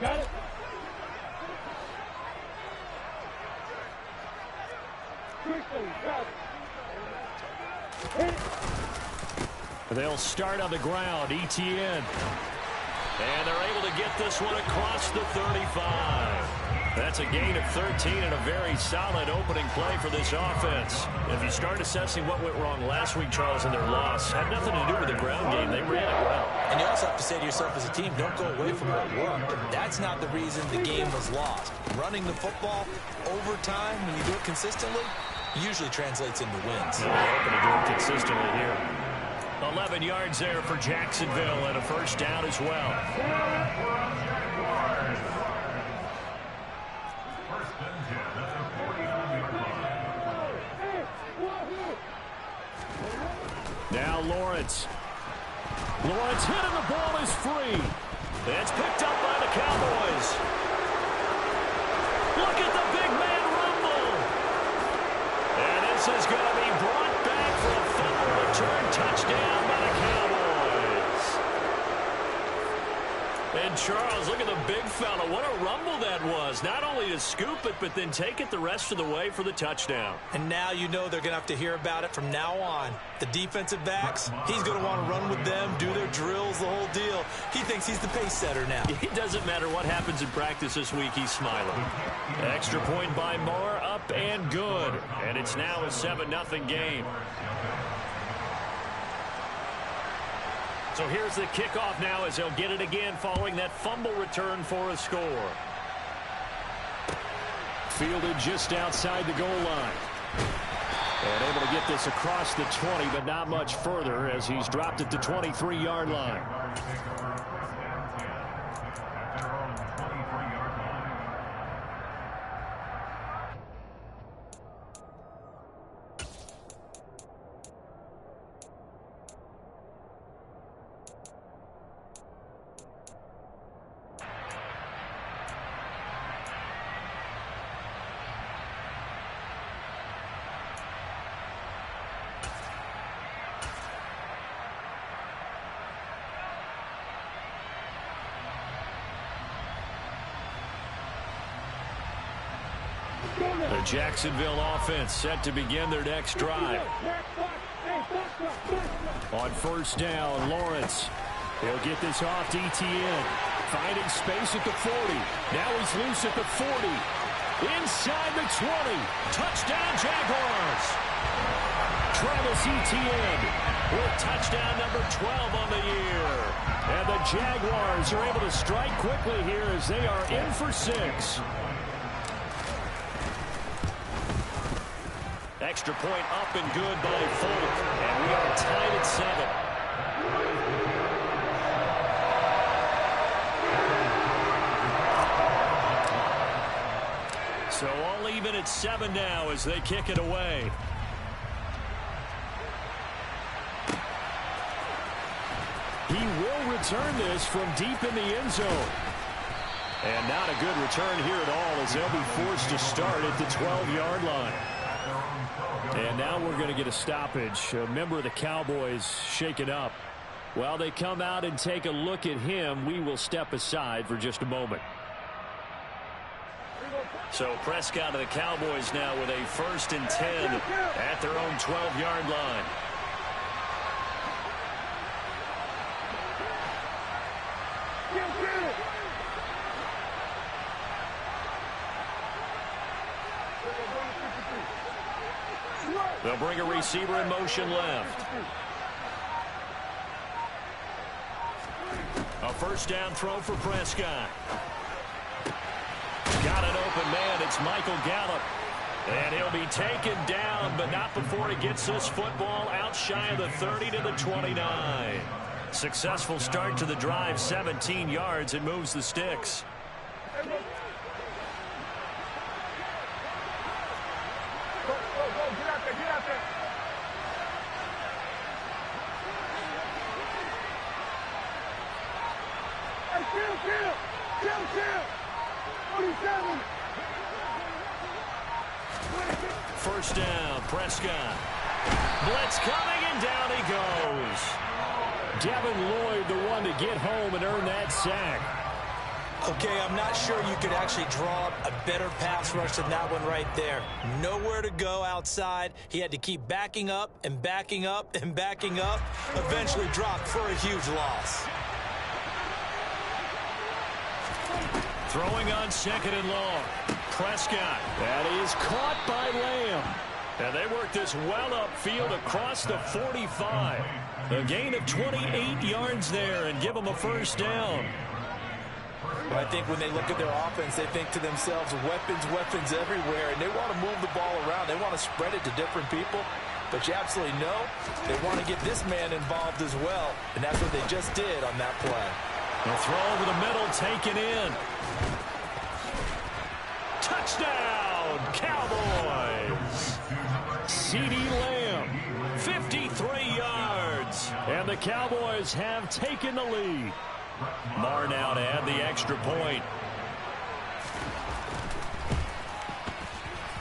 Got it. They'll start on the ground. ETN. And they're able to get this one across the 35. That's a gain of 13 and a very solid opening play for this offense. If you start assessing what went wrong last week, Charles, in their loss, had nothing to do with the ground game. They ran it well. And you also have to say to yourself as a team, don't go away from what worked. That's not the reason the game was lost. Running the football over time, when you do it consistently, usually translates into wins. They're hoping to do it consistently here. 11 yards there for Jacksonville and a first down as well. Now Lawrence. Lawrence hit and the ball is free. It's picked up by the Cowboys. Look at the big man rumble. And this is going to be brought back for a fumble return touchdown by the Cowboys. And Charles, look at the big fella. What a rumble that was. Not only to scoop it, but then take it the rest of the way for the touchdown. And now you know they're going to have to hear about it from now on. The defensive backs, he's going to want to run with them, do their drills, the whole deal. He thinks he's the pace setter now. It doesn't matter what happens in practice this week, he's smiling. Extra point by Moore, up and good. And it's now a 7-0 game. So here's the kickoff now as they'll get it again following that fumble return for a score. Fielded just outside the goal line. And able to get this across the 20, but not much further as he's dropped at the 23-yard line. The Jacksonville offense set to begin their next drive. On first down, Lawrence. He'll get this off to ETN. Finding space at the 40. Now he's loose at the 40. Inside the 20. Touchdown, Jaguars. Travis Etienne with touchdown number 12 on the year. And the Jaguars are able to strike quickly here as they are in for 6. Extra point up and good by Folk. And we are tied at 7. So all even at 7 now as they kick it away. He will return this from deep in the end zone. And not a good return here at all as they'll be forced to start at the 12-yard line. And now we're going to get a stoppage. A member of the Cowboys shaken up. While they come out and take a look at him, we will step aside for just a moment. So Prescott of the Cowboys now with a 1st and 10 at their own 12-yard line. They'll bring a receiver in motion left. A first down throw for Prescott. Got an open man. It's Michael Gallup. And he'll be taken down, but not before he gets this football out shy of the 30 to the 29. Successful start to the drive, 17 yards, and moves the sticks. First down, Prescott. Blitz coming, and down he goes. Devin Lloyd, the one to get home and earn that sack. Okay, I'm not sure you could actually draw up a better pass rush than that one right there. Nowhere to go outside. He had to keep backing up and backing up and backing up. Eventually dropped for a huge loss. Throwing on 2nd and long. Prescott. That is caught by Lamb. And they work this well upfield across the 45. A gain of 28 yards there and give them a first down. I think when they look at their offense, they think to themselves, weapons, weapons everywhere, and they want to move the ball around. They want to spread it to different people, but you absolutely know they want to get this man involved as well, and that's what they just did on that play. A throw over the middle, taken in. Touchdown, Cowboys! CeeDee Lamb, 53 yards, and the Cowboys have taken the lead. Marr now to add the extra point.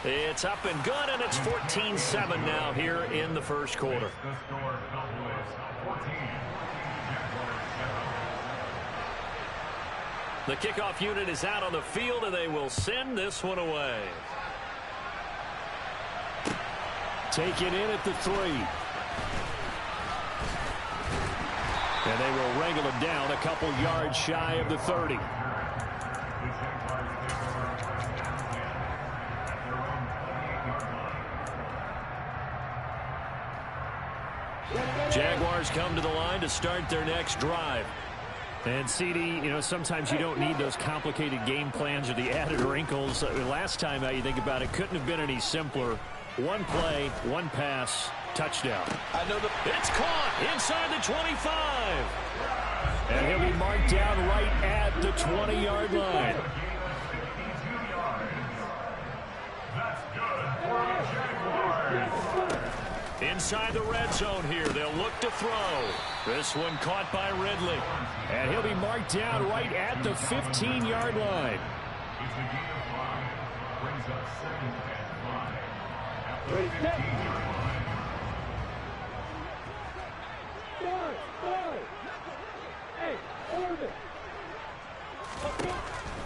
It's up and good, and it's 14-7 now here in the first quarter. The kickoff unit is out on the field, and they will send this one away. Take it in at the 3. And they will wrangle him down a couple yards shy of the 30. Jaguars come to the line to start their next drive. And CeeDee, you know, sometimes you don't need those complicated game plans or the added wrinkles. Last time out, you think about it, couldn't have been any simpler. One play, one pass, touchdown. I know it's caught inside the 25. And he'll be marked down right at the 20-yard line. Inside the red zone here, they'll look to throw. This one caught by Ridley. And he'll be marked down right at the 15-yard line.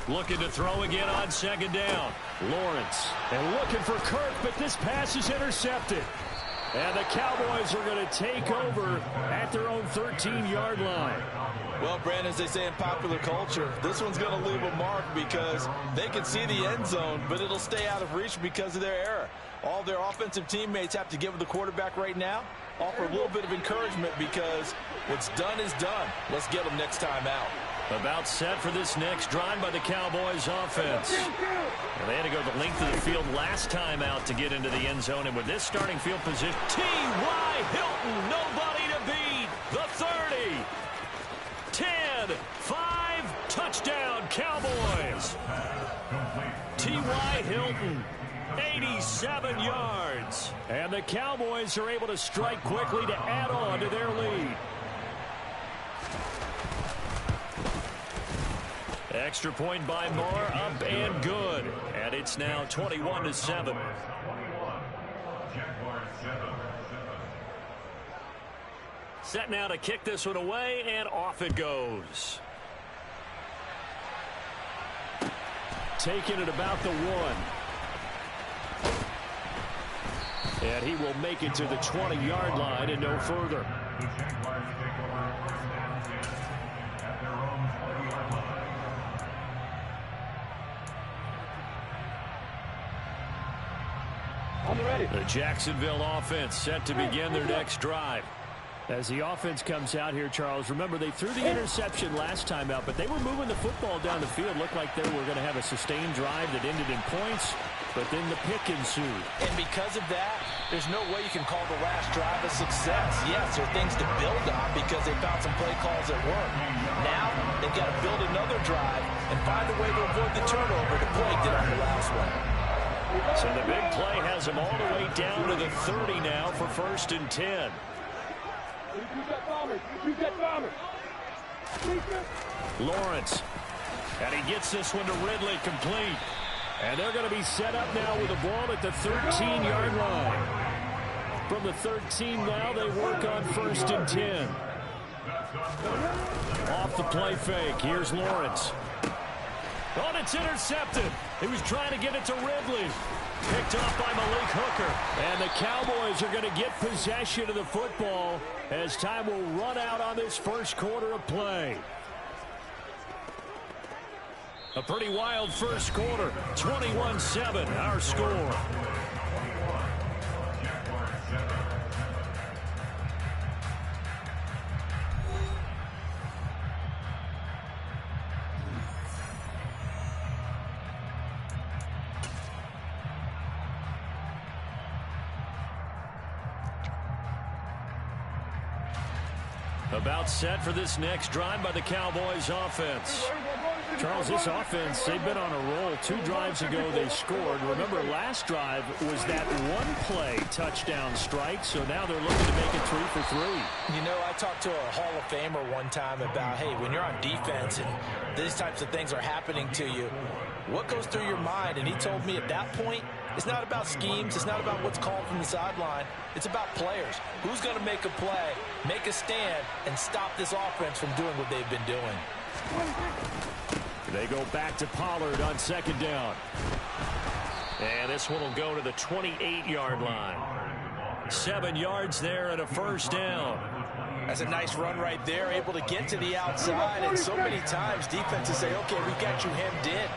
Looking to throw again on 2nd down. Lawrence. And looking for Kirk, but this pass is intercepted. And the Cowboys are going to take over at their own 13-yard line. Well, Brandon, as they say in popular culture, this one's going to leave a mark because they can see the end zone, but it'll stay out of reach because of their error. All their offensive teammates have to give the quarterback right now, offer a little bit of encouragement because what's done is done. Let's get them next time out. About set for this next drive by the Cowboys offense. And they had to go the length of the field last time out to get into the end zone. And with this starting field position, T.Y. Hilton, nobody to beat. The 30, 10, 5, touchdown Cowboys. T.Y. Hilton, 87 yards. And the Cowboys are able to strike quickly to add on to their lead. Extra point by Marr, up and good. And it's now 21-7. Set now to kick this one away, and off it goes. Taking it about the 1. And he will make it to the 20-yard line and no further. The Jacksonville offense set to begin their next drive. As the offense comes out here, Charles, remember they threw the interception last time out, but they were moving the football down the field. Looked like they were going to have a sustained drive that ended in points, but then the pick ensued. And because of that, there's no way you can call the last drive a success. Yes, there are things to build on because they found some play calls that work. Now, they've got to build another drive and find a way to avoid the turnover that Blake did on the last one. So the big play has them all the way down to the 30 now for 1st and 10. Lawrence. And he gets this one to Ridley complete. And they're going to be set up now with the ball at the 13-yard line. From the 13 now, they work on 1st and 10. Off the play fake. Here's Lawrence. Oh, it's intercepted. He was trying to get it to Ridley. Picked off by Malik Hooker. And the Cowboys are going to get possession of the football as time will run out on this first quarter of play. A pretty wild first quarter. 21-7, our score. About set for this next drive by the Cowboys offense. Charles, this offense, they've been on a roll. 2 drives ago they scored. Remember, last drive was that one-play touchdown strike, so now they're looking to make it 3 for 3. You know, I talked to a Hall of Famer one time about, hey, when you're on defense and these types of things are happening to you, what goes through your mind? And he told me at that point, it's not about schemes. It's not about what's called from the sideline. It's about players. Who's going to make a play, make a stand, and stop this offense from doing what they've been doing? They go back to Pollard on second down. And this one will go to the 28-yard line. 7 yards there and a first down. That's a nice run right there, able to get to the outside. And so many times defenses say, okay, we got you hemmed in.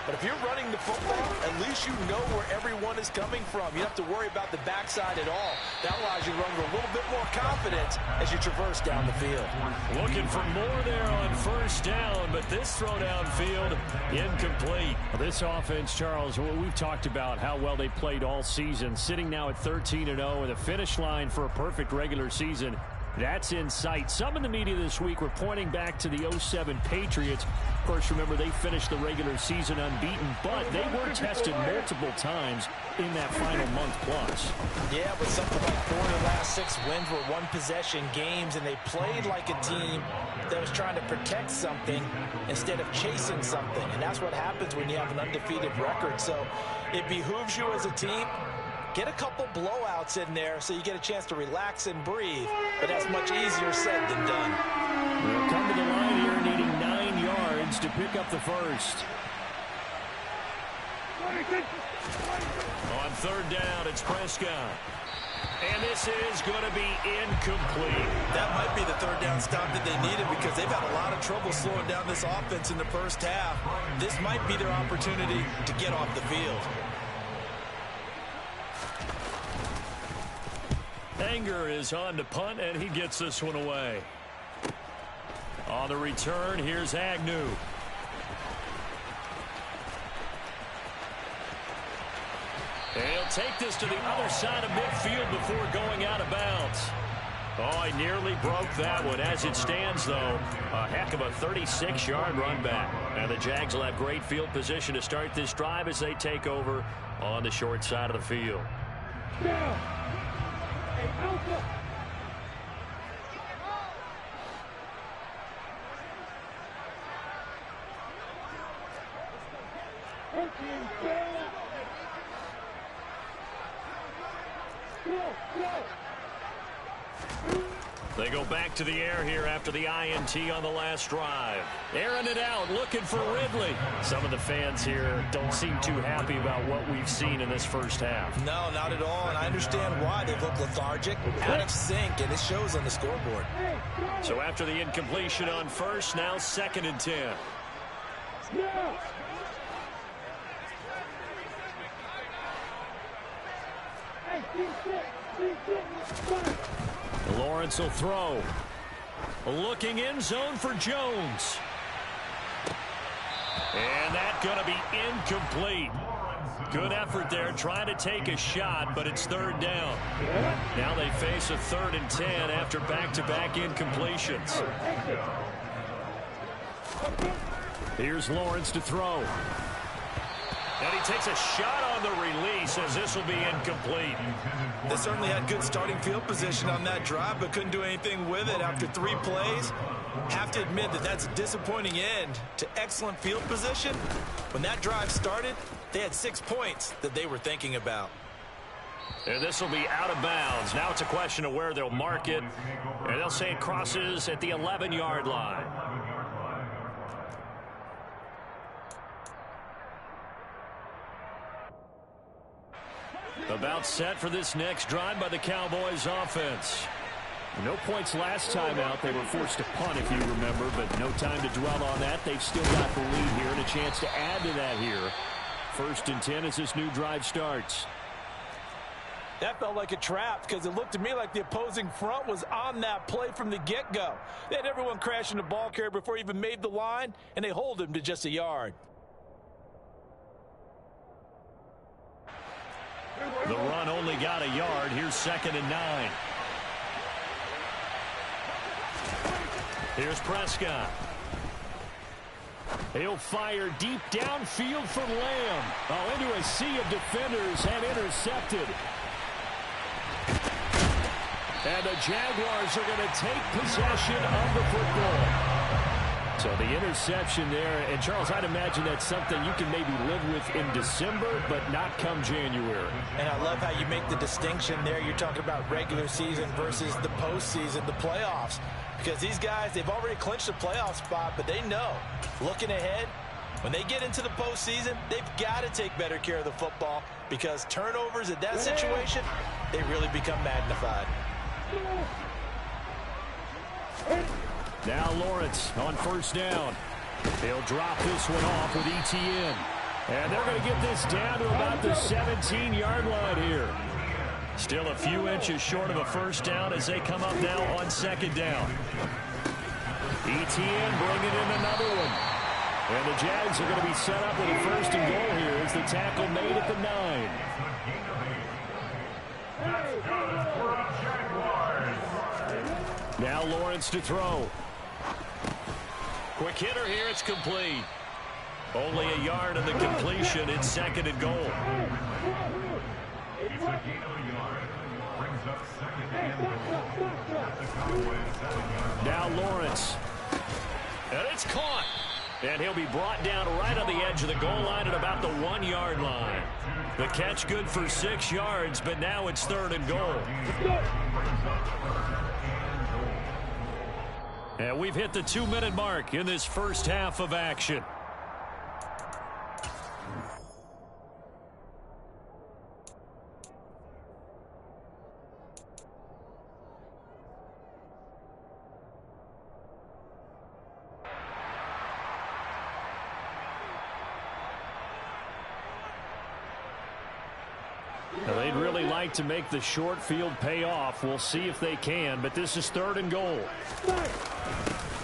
But if you're running the football, at least you know where everyone is coming from. You don't have to worry about the backside at all. That allows you to run with a little bit more confidence as you traverse down the field. Looking for more there on first down, but this throw downfield incomplete. Well, this offense, Charles, we've talked about how well they played all season, sitting now at 13-0 with a finish line for a perfect regular season. That's in sight. Some in the media this week were pointing back to the 07 Patriots. Of course, remember, they finished the regular season unbeaten, but they were tested multiple times in that final month plus. Yeah, but something like 4 of the last 6 wins were one-possession games, and they played like a team that was trying to protect something instead of chasing something. And that's what happens when you have an undefeated record. So it behooves you as a team. Get a couple blowouts in there so you get a chance to relax and breathe. But that's much easier said than done. They'll come to the line here needing 9 yards to pick up the first. On third down, it's Prescott. And this is going to be incomplete. That might be the third down stop that they needed because they've had a lot of trouble slowing down this offense in the first half. This might be their opportunity to get off the field. Anger is on to punt, and he gets this one away. On the return, here's Agnew. And he'll take this to the other side of midfield before going out of bounds. Oh, he nearly broke that one. As it stands, though, a heck of a 36-yard run back. And the Jags will have great field position to start this drive as they take over on the short side of the field. Yeah. Alpha. They go back to the air here after the INT on the last drive. Airing it out, looking for Ridley. Some of the fans here don't seem too happy about what we've seen in this first half. No, not at all, and I understand why. They look lethargic, out of sync, and it shows on the scoreboard. So after the incompletion on first, now 2nd and 10. Yeah. Lawrence will throw. Looking in zone for Jones. And that's going to be incomplete. Good effort there trying to take a shot, but it's 3rd down. Now they face a 3rd and 10 after back-to-back incompletions. Here's Lawrence to throw. And he takes a shot on the release as this will be incomplete. They certainly had good starting field position on that drive, but couldn't do anything with it after 3 plays. Have to admit that that's a disappointing end to excellent field position. When that drive started, they had 6 points that they were thinking about. And this will be out of bounds. Now it's a question of where they'll mark it. And they'll say it crosses at the 11-yard line. About set for this next drive by the Cowboys offense. No points last time out. They were forced to punt, if you remember, but no time to dwell on that. They've still got the lead here and a chance to add to that here. 1st and 10 as this new drive starts. That felt like a trap because it looked to me like the opposing front was on that play from the get-go. They had everyone crashing the ball carrier before he even made the line, and they hold him to just a yard. The run only got a yard. Here's 2nd and 9. Here's Prescott. He'll fire deep downfield for Lamb. Oh, into a sea of defenders and intercepted. And the Jaguars are going to take possession of the football. So the interception there, and Charles, I'd imagine that's something you can maybe live with in December, but not come January. And I love how you make the distinction there. You're talking about regular season versus the postseason, the playoffs. Because these guys, they've already clinched the playoff spot, but they know, looking ahead, when they get into the postseason, they've got to take better care of the football because turnovers in that situation, they really become magnified. Now Lawrence on 1st down. He'll drop this one off with ETN. And they're going to get this down to about the 17-yard line here. Still a few inches short of a 1st down as they come up now on 2nd down. ETN bringing in another one. And the Jags are going to be set up with a 1st and goal here as the tackle made at the 9. Now Lawrence to throw. Quick hitter here. It's complete. Only a yard in the completion. It's 2nd and goal. Now Lawrence. And it's caught. And he'll be brought down right on the edge of the goal line at about the 1-yard line. The catch good for 6 yards, but now it's 3rd and goal. And we've hit the 2-minute mark in this first half of action. Now they'd really like to make the short field pay off. We'll see if they can, but this is 3rd and goal.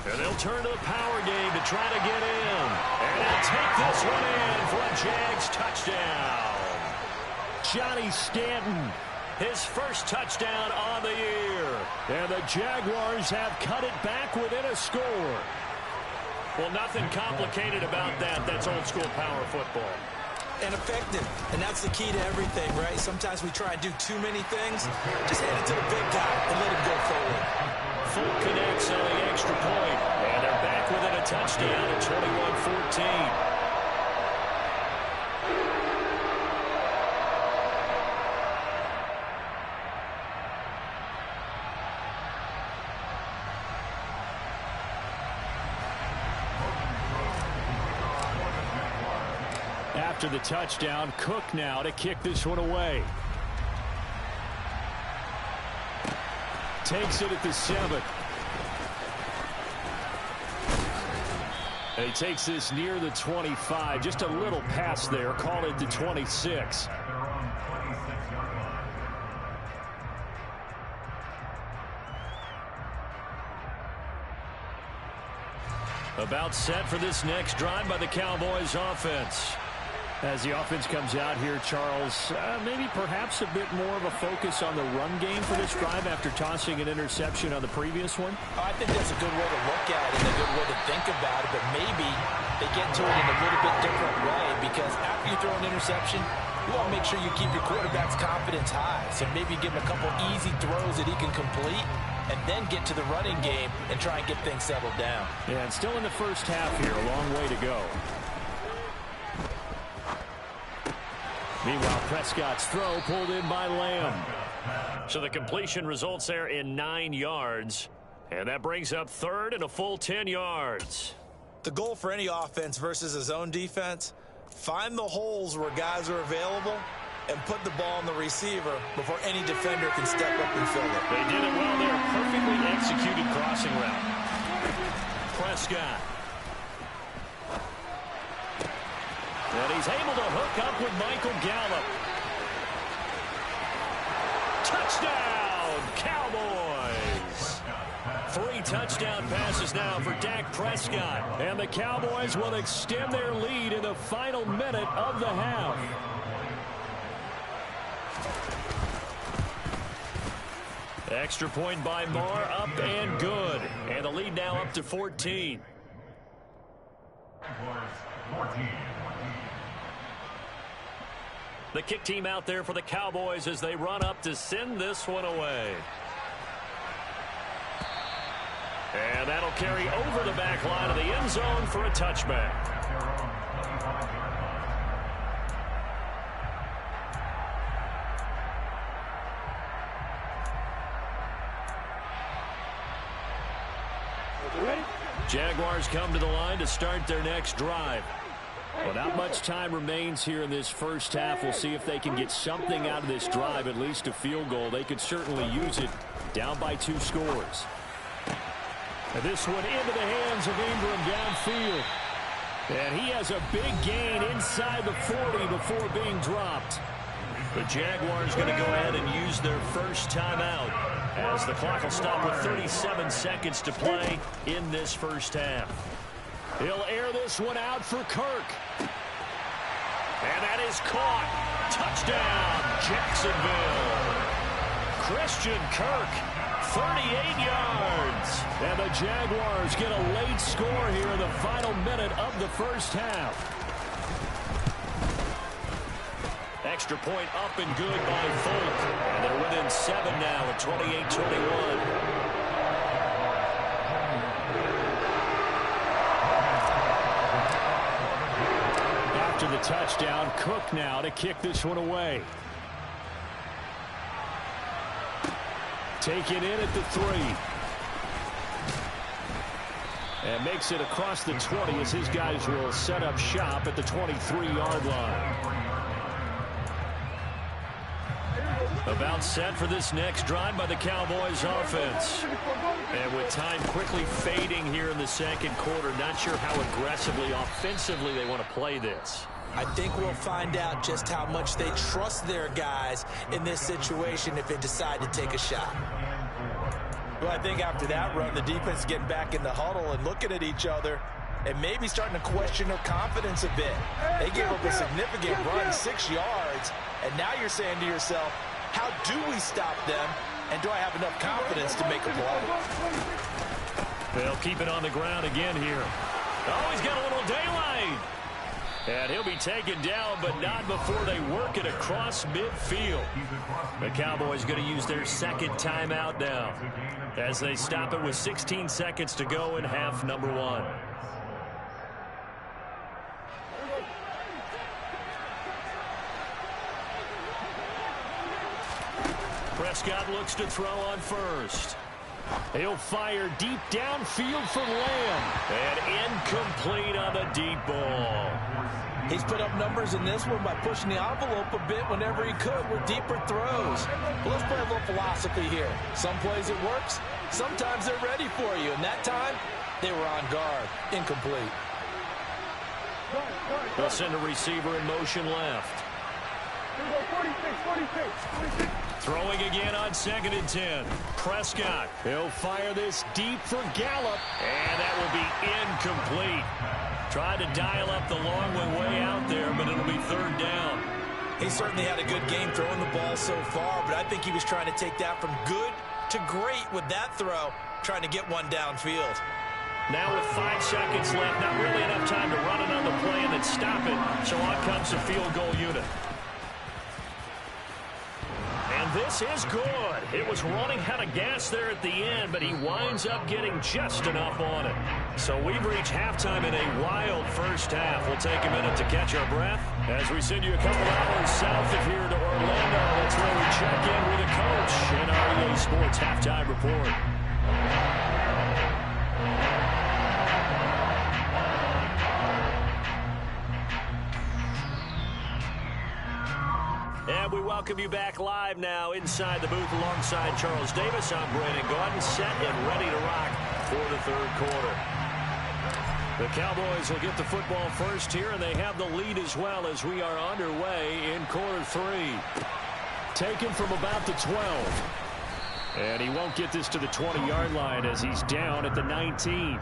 And they'll turn to the power game to try to get in. And they'll take this one in for a Jags touchdown. Johnny Stanton, his first touchdown on the year. And the Jaguars have cut it back within a score. Well, nothing complicated about that. That's old school power football. And effective. And that's the key to everything, right? Sometimes we try and do too many things. Just hand it to the big guy and let him go forward. Full connects on the extra point. And they're back within a touchdown at 21-14. After the touchdown, Cook now to kick this one away. Takes it at the 7. And he takes this near the 25. Just a little pass there. Call it the 26. About set for this next drive by the Cowboys offense. As the offense comes out here, Charles, maybe perhaps a bit more of a focus on the run game for this drive after tossing an interception on the previous one? I think that's a good way to look at it and a good way to think about it, but maybe they get to it in a little bit different way because after you throw an interception, you want to make sure you keep your quarterback's confidence high. So maybe give him a couple easy throws that he can complete and then get to the running game and try and get things settled down. Yeah, and still in the first half here, a long way to go. Meanwhile, Prescott's throw pulled in by Lamb. So the completion results there in 9 yards. And that brings up 3rd and a full 10 yards. The goal for any offense versus a zone defense, find the holes where guys are available and put the ball on the receiver before any defender can step up and fill it. They did it well there. Perfectly executed crossing route. Prescott. And he's able to hook up with Michael Gallup. Touchdown, Cowboys! 3 touchdown passes now for Dak Prescott. And the Cowboys will extend their lead in the final minute of the half. Extra point by Marr, up and good. And the lead now up to 14. The kick team out there for the Cowboys as they run up to send this one away. And that'll carry over the back line of the end zone for a touchback. Jaguars come to the line to start their next drive. Well, not much time remains here in this first half. We'll see if they can get something out of this drive, at least a field goal. They could certainly use it down by 2 scores. And this one into the hands of Ingram downfield. And he has a big gain inside the 40 before being dropped. The Jaguars going to go ahead and use their first timeout as the clock will stop with 37 seconds to play in this first half. He'll air this one out for Kirk. And that is caught. Touchdown, Jacksonville. Christian Kirk, 38 yards. And the Jaguars get a late score here in the final minute of the first half. Extra point up and good by Folk. And they're within 7 now at 28-21. After the touchdown, Cook now to kick this one away. Taken in at the 3. And makes it across the 20 as his guys will set up shop at the 23-yard line. About set for this next drive by the Cowboys offense. And with time quickly fading here in the second quarter, not sure how aggressively, offensively they want to play this. I think we'll find out just how much they trust their guys in this situation if they decide to take a shot. Well, I think after that run, the defense getting back in the huddle and looking at each other and maybe starting to question their confidence a bit. They gave up a significant run, 6 yards, and now you're saying to yourself, how do we stop them, and do I have enough confidence to make a play? They'll keep it on the ground again here. Oh, he's got a little daylight. And he'll be taken down, but not before they work it across midfield. The Cowboys going to use their second timeout now as they stop it with 16 seconds to go in half number 1. Prescott looks to throw on first. He'll fire deep downfield for Lamb. And incomplete on the deep ball. He's put up numbers in this one by pushing the envelope a bit whenever he could with deeper throws. Well, let's play a little philosophy here. Some plays it works. Sometimes they're ready for you. And that time, they were on guard. Incomplete. They'll send a receiver in motion left. 46. Throwing again on 2nd and 10. Prescott. He'll fire this deep for Gallup. And that will be incomplete. Tried to dial up the long way out there, but it'll be 3rd down. He certainly had a good game throwing the ball so far, but I think he was trying to take that from good to great with that throw, trying to get one downfield. Now with 5 seconds left, not really enough time to run another play and then stop it. So on comes the field goal unit. And this is good. It was running out of gas there at the end, but he winds up getting just enough on it. So we've reached halftime in a wild first half. We'll take a minute to catch our breath as we send you a couple hours south of here to Orlando. That's where we check in with the coach in our EA Sports Halftime Report. And And we welcome you back live now inside the booth alongside Charles Davis. I'm Brandon Gaudin, set and ready to rock for the third quarter. The Cowboys will get the football first here, and they have the lead as well as we are underway in quarter three. Taken from about the 12. And he won't get this to the 20-yard line as he's down at the 19.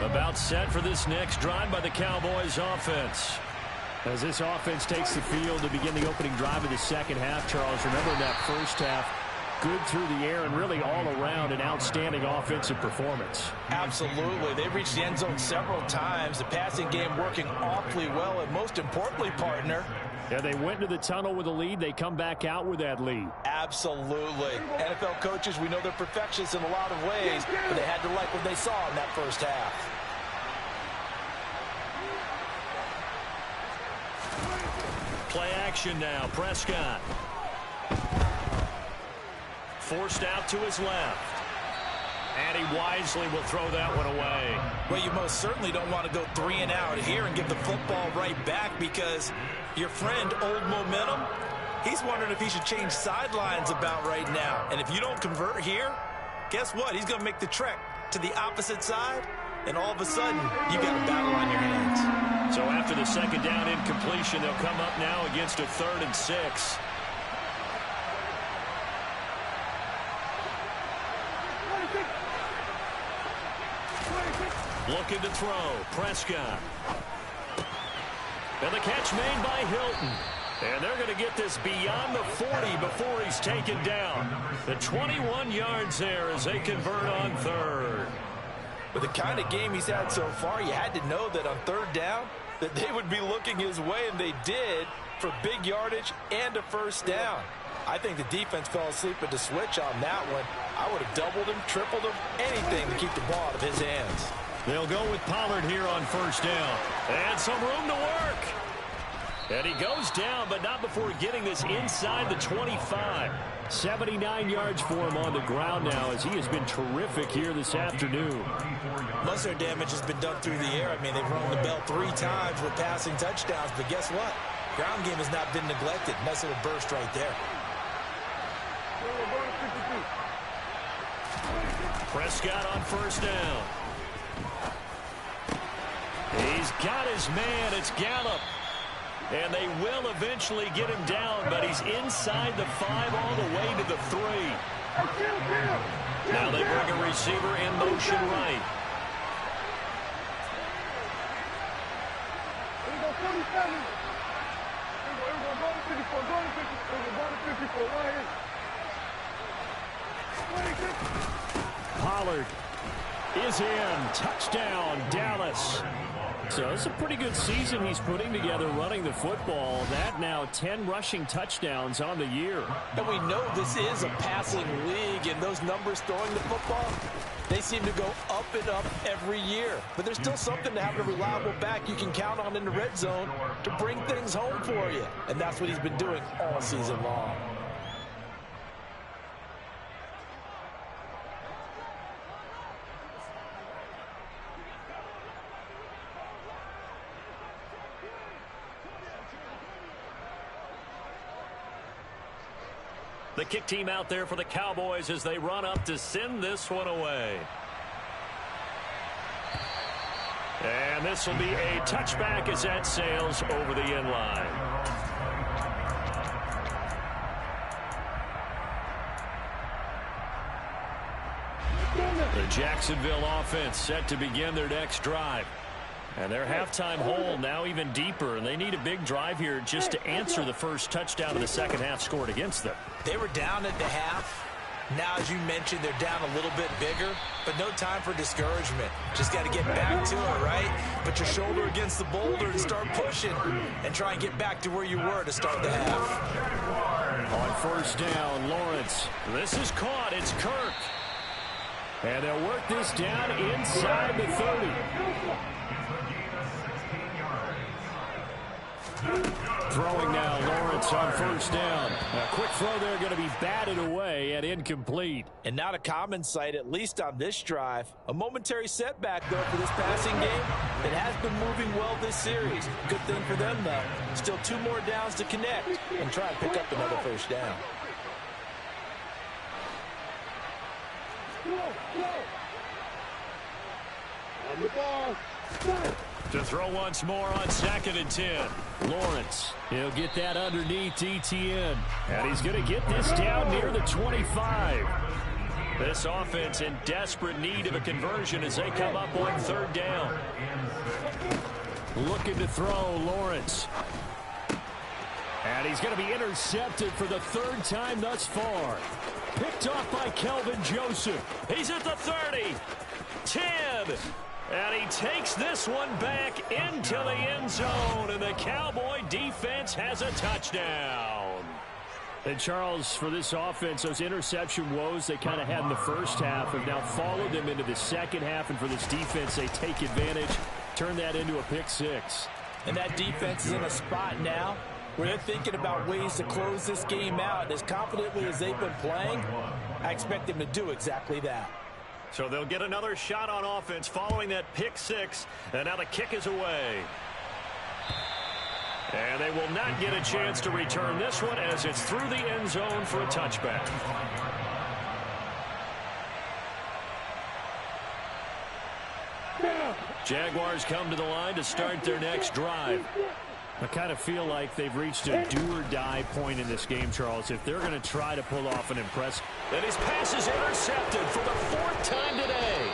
About set for this next drive by the Cowboys offense. As this offense takes the field to begin the opening drive of the second half, Charles, remember that first half, good through the air and really all around an outstanding offensive performance. Absolutely. They reached the end zone several times. The passing game working awfully well, and most importantly, partner, yeah, they went to the tunnel with a lead. They come back out with that lead. Absolutely. NFL coaches, we know they're perfectionists in a lot of ways, but they had to like what they saw in that first half. Play action now. Prescott. Forced out to his left. And he wisely will throw that one away. Well, you most certainly don't want to go 3 and out here and give the football right back, because your friend, Old Momentum, he's wondering if he should change sidelines about right now. And if you don't convert here, guess what? He's going to make the trek to the opposite side, and all of a sudden, you got a battle on your hands. So after the second down incompletion, they'll come up now against a 3rd and 6. Looking to throw. Prescott. And the catch made by Hilton. And they're going to get this beyond the 40 before he's taken down. The 21 yards there as they convert on 3rd. With the kind of game he's had so far, you had to know that on 3rd down that they would be looking his way, and they did, for big yardage and a first down. I think the defense fell asleep at the switch on that one. I would have doubled him, tripled him, anything to keep the ball out of his hands. They'll go with Pollard here on first down. And some room to work. And he goes down, but not before getting this inside the 25. 79 yards for him on the ground now, as he has been terrific here this afternoon. Most of their damage has been done through the air. I mean, they've rung the bell 3 times with passing touchdowns, but guess what? Ground game has not been neglected. Nice little burst right there. Prescott on first down. He's got his man. It's Gallup. And they will eventually get him down, but he's inside the 5 all the way to the 3. Now they bring a receiver in motion right. Pollard is in. Touchdown, Dallas. So it's a pretty good season he's putting together running the football. That now 10 rushing touchdowns on the year. And we know this is a passing league, and those numbers throwing the football, they seem to go up and up every year. But there's still something to have a reliable back you can count on in the red zone to bring things home for you. And that's what he's been doing all season long. The kick team out there for the Cowboys as they run up to send this one away. And this will be a touchback as that sails over the end line. The Jacksonville offense set to begin their next drive. And their halftime hole now even deeper, and they need a big drive here just to answer the first touchdown of the second half scored against them. They were down at the half. Now, as you mentioned, they're down a little bit bigger, but no time for discouragement. Just got to get back to it, right? Put your shoulder against the boulder and start pushing and try and get back to where you were to start the half. On first down, Lawrence. This is caught. It's Kirk. And they'll work this down inside the 30. Throwing now, Lawrence on first down. A quick throw there going to be batted away and incomplete. And not a common sight, at least on this drive. A momentary setback, though, for this passing game. It has been moving well this series. Good thing for them, though. Still 2 more downs to connect and try and pick up another first down. On the ball. To throw once more on 2nd and 10. Lawrence, he'll get that underneath Etienne. And he's going to get this down near the 25. This offense in desperate need of a conversion as they come up on 3rd down. Looking to throw, Lawrence. And he's going to be intercepted for the 3rd time thus far. Picked off by Kelvin Joseph. He's at the 30. 10. And he takes this one back into the end zone. And the Cowboy defense has a touchdown. And Charles, for this offense, those interception woes they kind of had in the first half have now followed them into the second half. And for this defense, they take advantage, turn that into a pick 6. And that defense is in a spot now where they're thinking about ways to close this game out. As confidently as they've been playing, I expect them to do exactly that. So they'll get another shot on offense following that pick 6. And now the kick is away. And they will not get a chance to return this one as it's through the end zone for a touchback. Jaguars come to the line to start their next drive. I kind of feel like they've reached a do-or-die point in this game, Charles. If they're going to try to pull off an impressive... And his pass is intercepted for the 4th time today.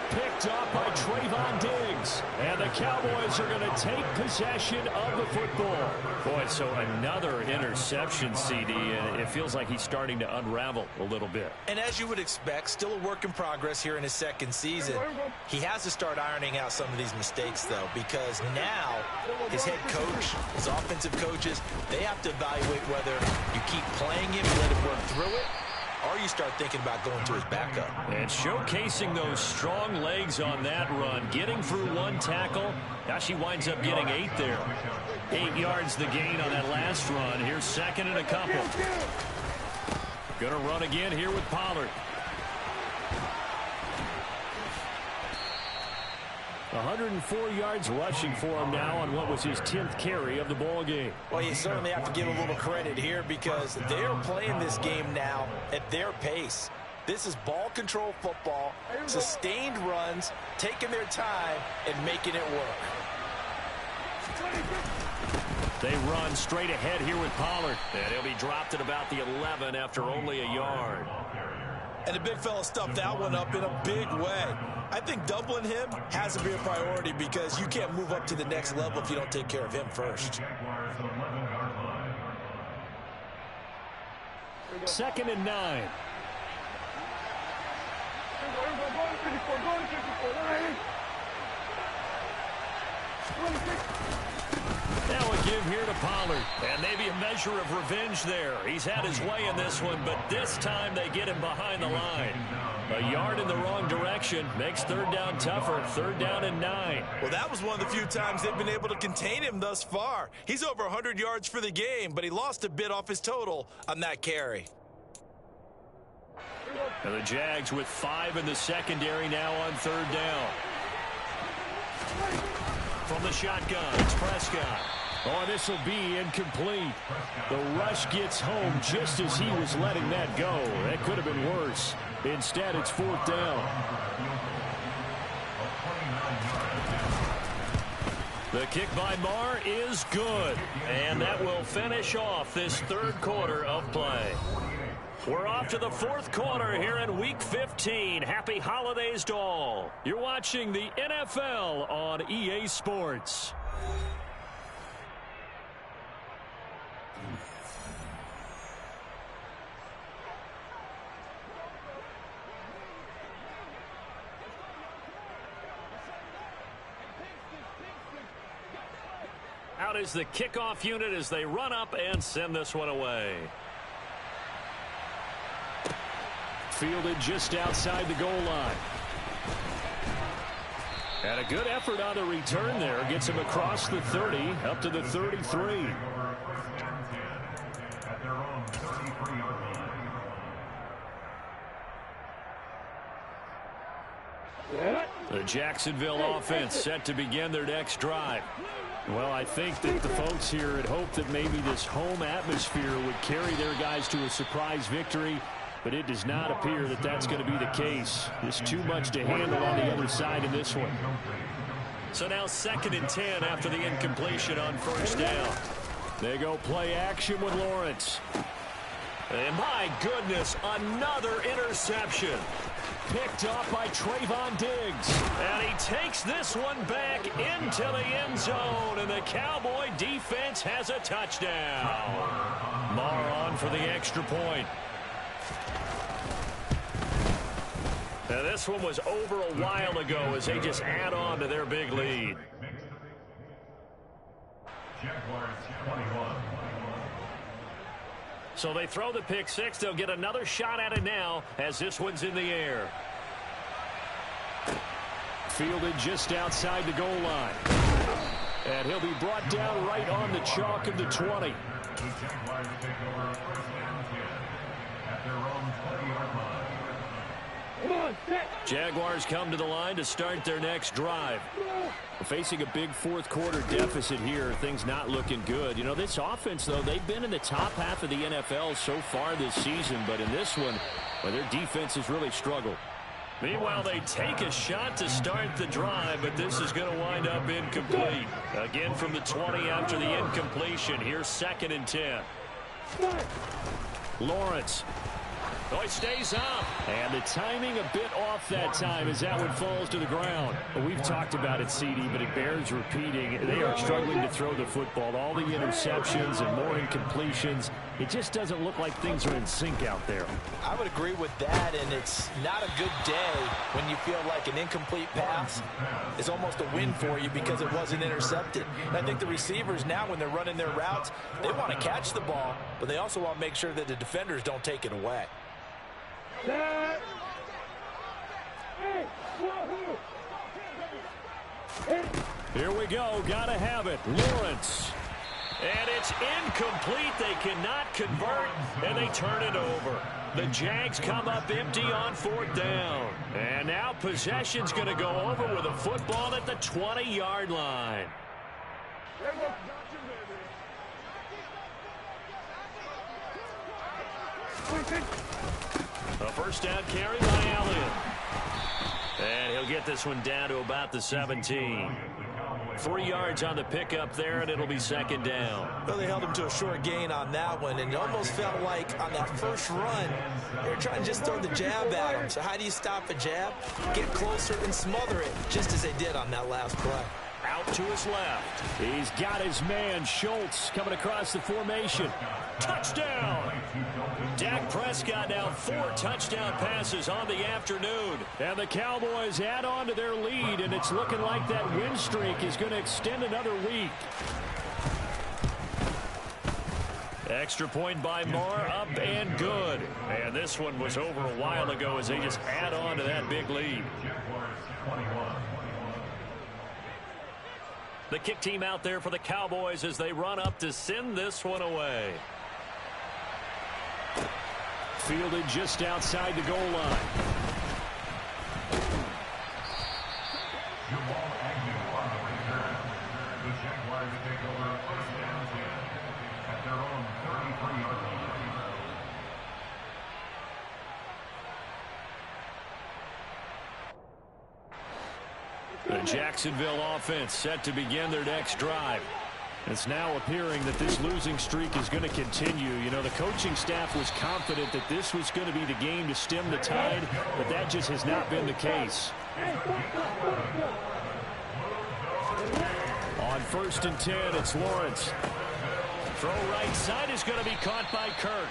Picked off by Trayvon Diggs. And the Cowboys are going to take possession of the football. Boy, so another interception, CD, and it feels like he's starting to unravel a little bit. And as you would expect, still a work in progress here in his 2nd season. He has to start ironing out some of these mistakes, though, because now his head coach, his offensive coaches, they have to evaluate whether you keep playing him and let him work through it, or you start thinking about going to his backup. And showcasing those strong legs on that run, getting through 1 tackle. Now she winds up getting 8 there. 8 yards the gain on that last run. Here's 2nd and a couple. Gonna run again here with Pollard. 104 yards rushing for him now on what was his 10th carry of the ball game. Well, you certainly have to give a little credit here because they're playing this game now at their pace. This is ball control football, sustained runs, taking their time and making it work. They run straight ahead here with Pollard. And he'll be dropped at about the 11 after only a yard. And the big fella stuffed that one up in a big way. I think doubling him has to be a priority because you can't move up to the next level if you don't take care of him first. 2nd and 9. Now a give here to Pollard. And maybe a measure of revenge there. He's had his way in this one, but this time they get him behind the line. A yard in the wrong direction makes 3rd down tougher. 3rd down and 9. Well, that was one of the few times they've been able to contain him thus far. He's over 100 yards for the game, but he lost a bit off his total on that carry. And the Jags with 5 in the secondary now on 3rd down. From the shotgun, it's Prescott. Oh, this will be incomplete. The rush gets home just as he was letting that go. That could have been worse. Instead, it's 4th down. The kick by Marr is good. And that will finish off this 3rd quarter of play. We're off to the 4th quarter here in Week 15. Happy holidays to all. You're watching the NFL on EA Sports. Out is the kickoff unit as they run up and send this one away. Fielded just outside the goal line. And a good effort on the return there. Gets him across the 30, up to the 33. The Jacksonville offense set to begin their next drive. Well, I think that the folks here had hoped that maybe this home atmosphere would carry their guys to a surprise victory, but it does not appear that that's going to be the case. There's too much to handle on the other side in this one. So now 2nd and 10 after the incompletion on first down. They go play action with Lawrence. And my goodness, another interception. Picked off by Trayvon Diggs. And he takes this one back into the end zone. And the Cowboy defense has a touchdown. Marr on for the extra point. Now this one was over a while ago as they just add on to their big lead. So they throw the pick six. They'll get another shot at it now as this one's in the air. Fielded just outside the goal line. And he'll be brought down right on the chalk of the 20. Jaguars come to the line to start their next drive. We're facing a big fourth quarter deficit here. Things not looking good. You know, this offense, though, they've been in the top half of the NFL so far this season. But in this one, well, their defense has really struggled. Meanwhile, they take a shot to start the drive, but this is going to wind up incomplete. Again from the 20 after the incompletion. Here's 2nd and 10. Lawrence. Oh, he stays up. And the timing a bit off that time as that one falls to the ground. Well, we've talked about it, CD, but it bears repeating. They are struggling to throw the football. All the interceptions and more incompletions. It just doesn't look like things are in sync out there. I would agree with that, and it's not a good day when you feel like an incomplete pass is almost a win for you because it wasn't intercepted. And I think the receivers now, when they're running their routes, they want to catch the ball, but they also want to make sure that the defenders don't take it away. Here we go. Gotta have it. Lawrence. And it's incomplete. They cannot convert, and they turn it over. The Jags come up empty on 4th down. And now possession's going to go over with a football at the 20-yard line. A first down carry by Allen. And he'll get this one down to about the 17. 3 yards on the pickup there, and it'll be 2nd down. Well, they held him to a short gain on that one, and it almost felt like on that first run, they were trying to just throw the jab at him. So how do you stop a jab? Get closer and smother it, just as they did on that last play. Out to his left. He's got his man, Schultz, coming across the formation. Touchdown! Dak Prescott now 4 touchdown passes on the afternoon. And the Cowboys add on to their lead, and it's looking like that win streak is going to extend another week. Extra point by Marr, up and good. And this one was over a while ago as they just add on to that big lead. The kick team out there for the Cowboys as they run up to send this one away. Fielded just outside the goal line. The Jacksonville offense set to begin their next drive. It's now appearing that this losing streak is going to continue. You know, the coaching staff was confident that this was going to be the game to stem the tide, but that just has not been the case. On 1st and 10, it's Lawrence. Throw right side is going to be caught by Kirk.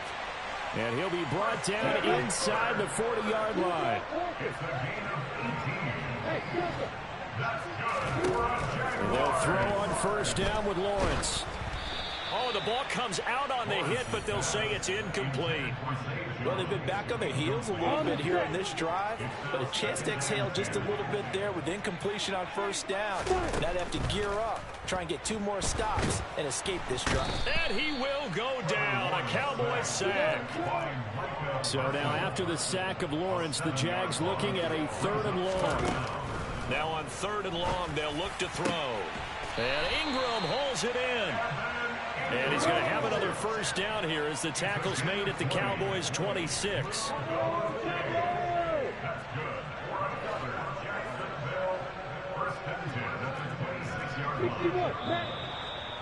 And he'll be brought down inside the 40-yard line. They'll throw on 1st down with Lawrence. Oh, the ball comes out on the hit, but they'll say it's incomplete. Well, they've been back on their heels a little bit here on this drive, but a chance to exhale just a little bit there with incompletion on first down. Now they have to gear up, try and get 2 more stops, and escape this drive. And he will go down. A Cowboys sack. So now after the sack of Lawrence, the Jags looking at a 3rd and long. Now on 3rd and long, they'll look to throw. And Ingram holds it in. And he's going to have another first down here as the tackle's made at the Cowboys' 26.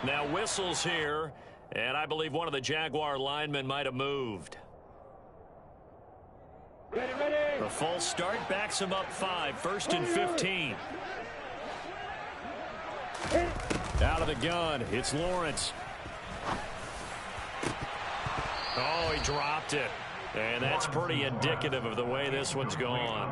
Now whistles here, and I believe one of the Jaguar linemen might have moved. The false start backs him up 5, 1st and 15. Out of the gun, it's Lawrence. Oh, he dropped it. And that's pretty indicative of the way this one's gone.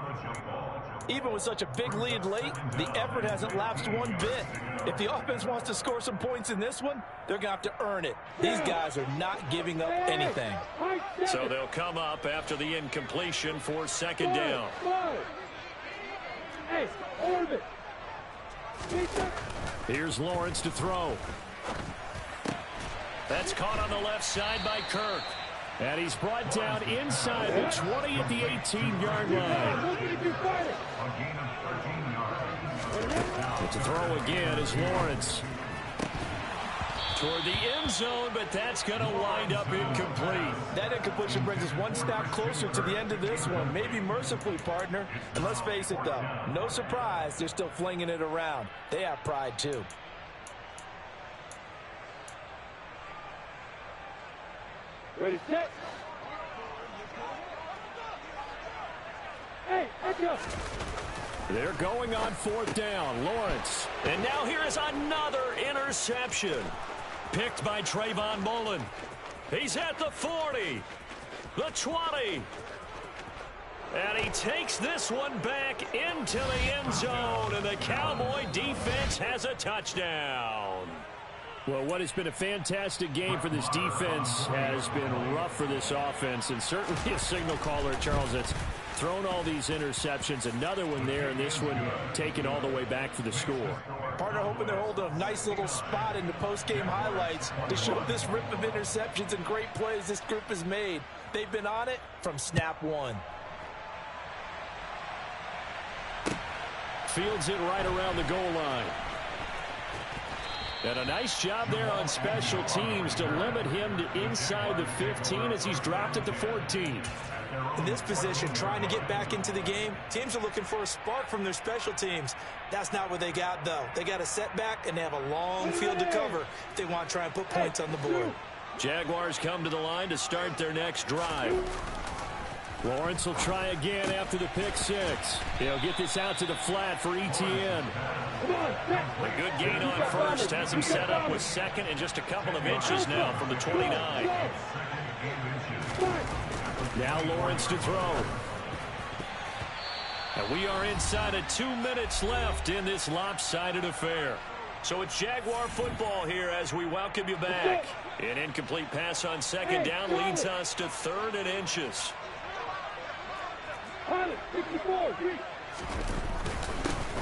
Even with such a big lead late, the effort hasn't lapsed one bit. If the offense wants to score some points in this one, they're going to have to earn it. These guys are not giving up anything. So they'll come up after the incompletion for 2nd down. Here's Lawrence to throw. That's caught on the left side by Kirk. And he's brought down inside the 20 at the 18-yard line. But to throw again is Lawrence. Toward the end zone, but that's going to wind up incomplete. That incompletion brings us one step closer to the end of this one. Maybe mercifully, partner. And let's face it, though, no surprise, they're still flinging it around. They have pride, too. Ready, set. Hey, let's go. They're going on 4th down. Lawrence. And now here is another interception. Picked by Trayvon Mullen. He's at the 40. The 20. And he takes this one back into the end zone. And the Cowboy defense has a touchdown. Well, what has been a fantastic game for this defense has been rough for this offense. And certainly a signal caller, Charles, that's thrown all these interceptions. Another one there, and this one taken all the way back for the score. Partner hoping they're holding a nice little spot in the post-game highlights to show this rip of interceptions and great plays this group has made. They've been on it from snap one. Fields it right around the goal line. And a nice job there on special teams to limit him to inside the 15 as he's dropped at the 14. In this position, trying to get back into the game, teams are looking for a spark from their special teams. That's not what they got, though. They got a setback, and they have a long field to cover if they want to try and put points on the board. Jaguars come to the line to start their next drive. Lawrence will try again after the pick 6. He'll get this out to the flat for ETN. A good gain on first has him set up with 2nd and just a couple of inches now from the 29. Now Lawrence to throw. And we are inside of 2 minutes left in this lopsided affair. So it's Jaguar football here as we welcome you back. An incomplete pass on 2nd down leads us to 3rd and inches.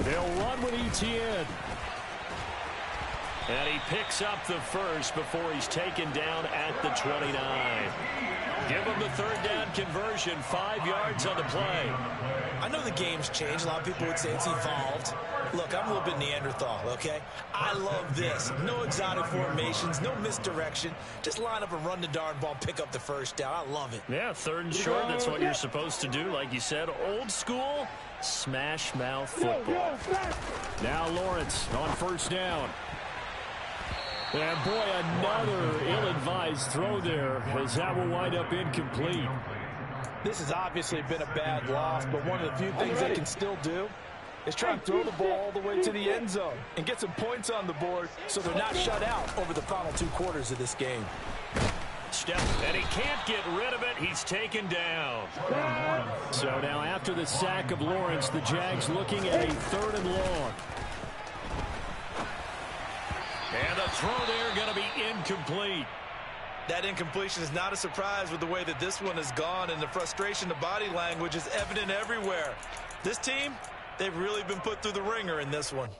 They'll run with ETN. And he picks up the first before he's taken down at the 29. Give him the 3rd down conversion, 5 yards on the play. I know the game's changed. A lot of people would say it's evolved. Look, I'm a little bit Neanderthal, okay? I love this. No exotic formations, no misdirection. Just line up and run the darn ball, pick up the first down. I love it. Yeah, 3rd and short, that's what you're supposed to do. Like you said, old school, smash mouth football. Now Lawrence on 1st down. And boy, another ill-advised throw there as that will wind up incomplete. This has obviously been a bad loss, but one of the few things they can still do is try and throw the ball all the way to the end zone and get some points on the board so they're not shut out over the final 2 quarters of this game. Step, and he can't get rid of it. He's taken down. So now after the sack of Lawrence, the Jags looking at a 3rd and long. And the throw there going to be incomplete. That incompletion is not a surprise with the way that this one has gone, and the frustration, the body language is evident everywhere. This team, they've really been put through the ringer in this one.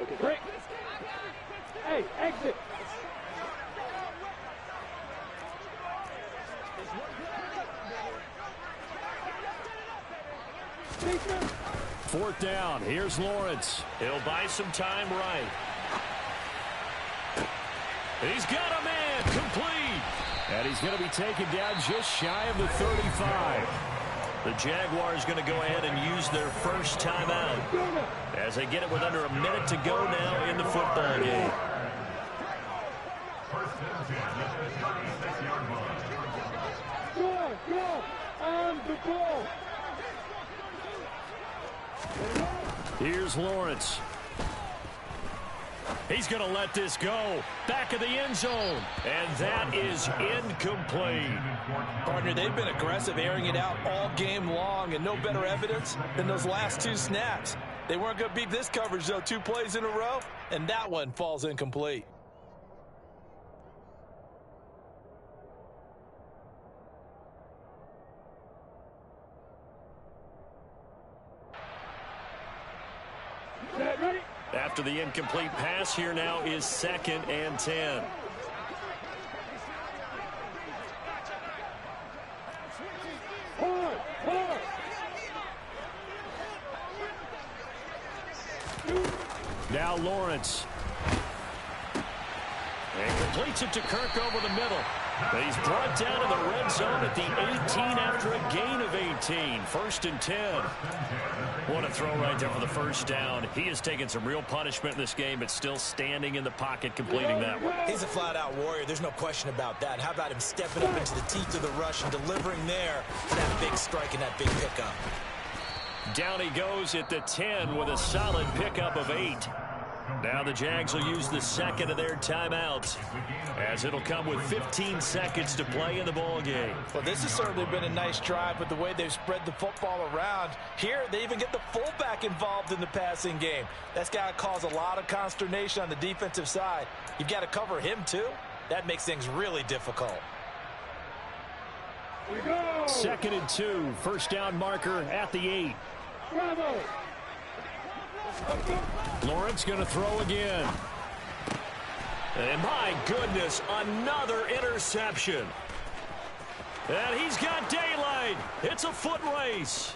Okay, break. Hey, exit. Fourth down. Here's Lawrence. He'll buy some time right. He's got a man complete. And he's going to be taken down just shy of the 35. The Jaguars going to go ahead and use their first timeout as they get it with under a minute to go now in the football game. Go on the ball. Here's Lawrence. He's going to let this go. Back of the end zone. And that is incomplete. Partner, they've been aggressive, airing it out all game long, and no better evidence than those last two snaps. They weren't going to beat this coverage, though, 2 plays in a row, and that one falls incomplete. After the incomplete pass, here now is 2nd and 10. Now Lawrence. And completes it to Kirk over the middle. He's brought down in the red zone at the 18 after a gain of 18. 1st and 10. What a throw right there for the first down. He has taken some real punishment in this game, but still standing in the pocket, completing that one. He's a flat-out warrior. There's no question about that. How about him stepping up into the teeth of the rush and delivering there for that big strike and that big pickup? Down he goes at the 10 with a solid pickup of 8. Now the Jags will use the second of their timeouts, as it'll come with 15 seconds to play in the ball game. Well, this has certainly been a nice drive, but the way they've spread the football around, here they even get the fullback involved in the passing game. That's got to cause a lot of consternation on the defensive side. You've got to cover him, too. That makes things really difficult. 2nd and 2. First down marker at the 8. Bravo. Lawrence going to throw again. And my goodness, another interception. And he's got daylight. It's a foot race.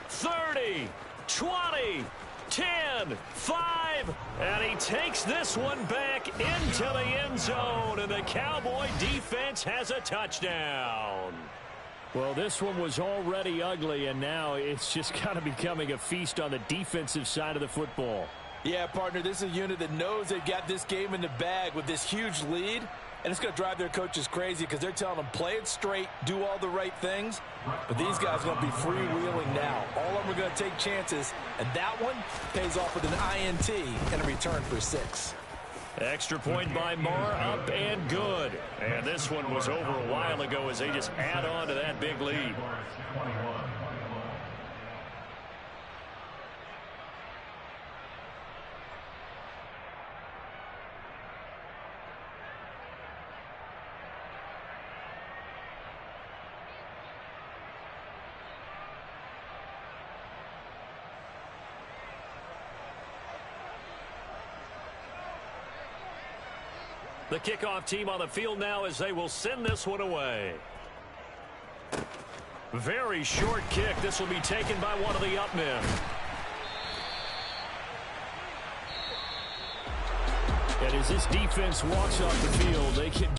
30, 20, 10, 5. And he takes this one back into the end zone. And the Cowboy defense has a touchdown. Well, this one was already ugly, and now it's just kind of becoming a feast on the defensive side of the football. Yeah, partner, this is a unit that knows they've got this game in the bag with this huge lead, and it's going to drive their coaches crazy because they're telling them play it straight, do all the right things, but these guys are going to be freewheeling now. All of them are going to take chances, and that one pays off with an INT and a return for 6. Extra point by Marr, up and good. And this one was over a while ago as they just add on to that big lead. The kickoff team on the field now as they will send this one away. Very short kick. This will be taken by one of the up men. And as this defense walks off the field, they can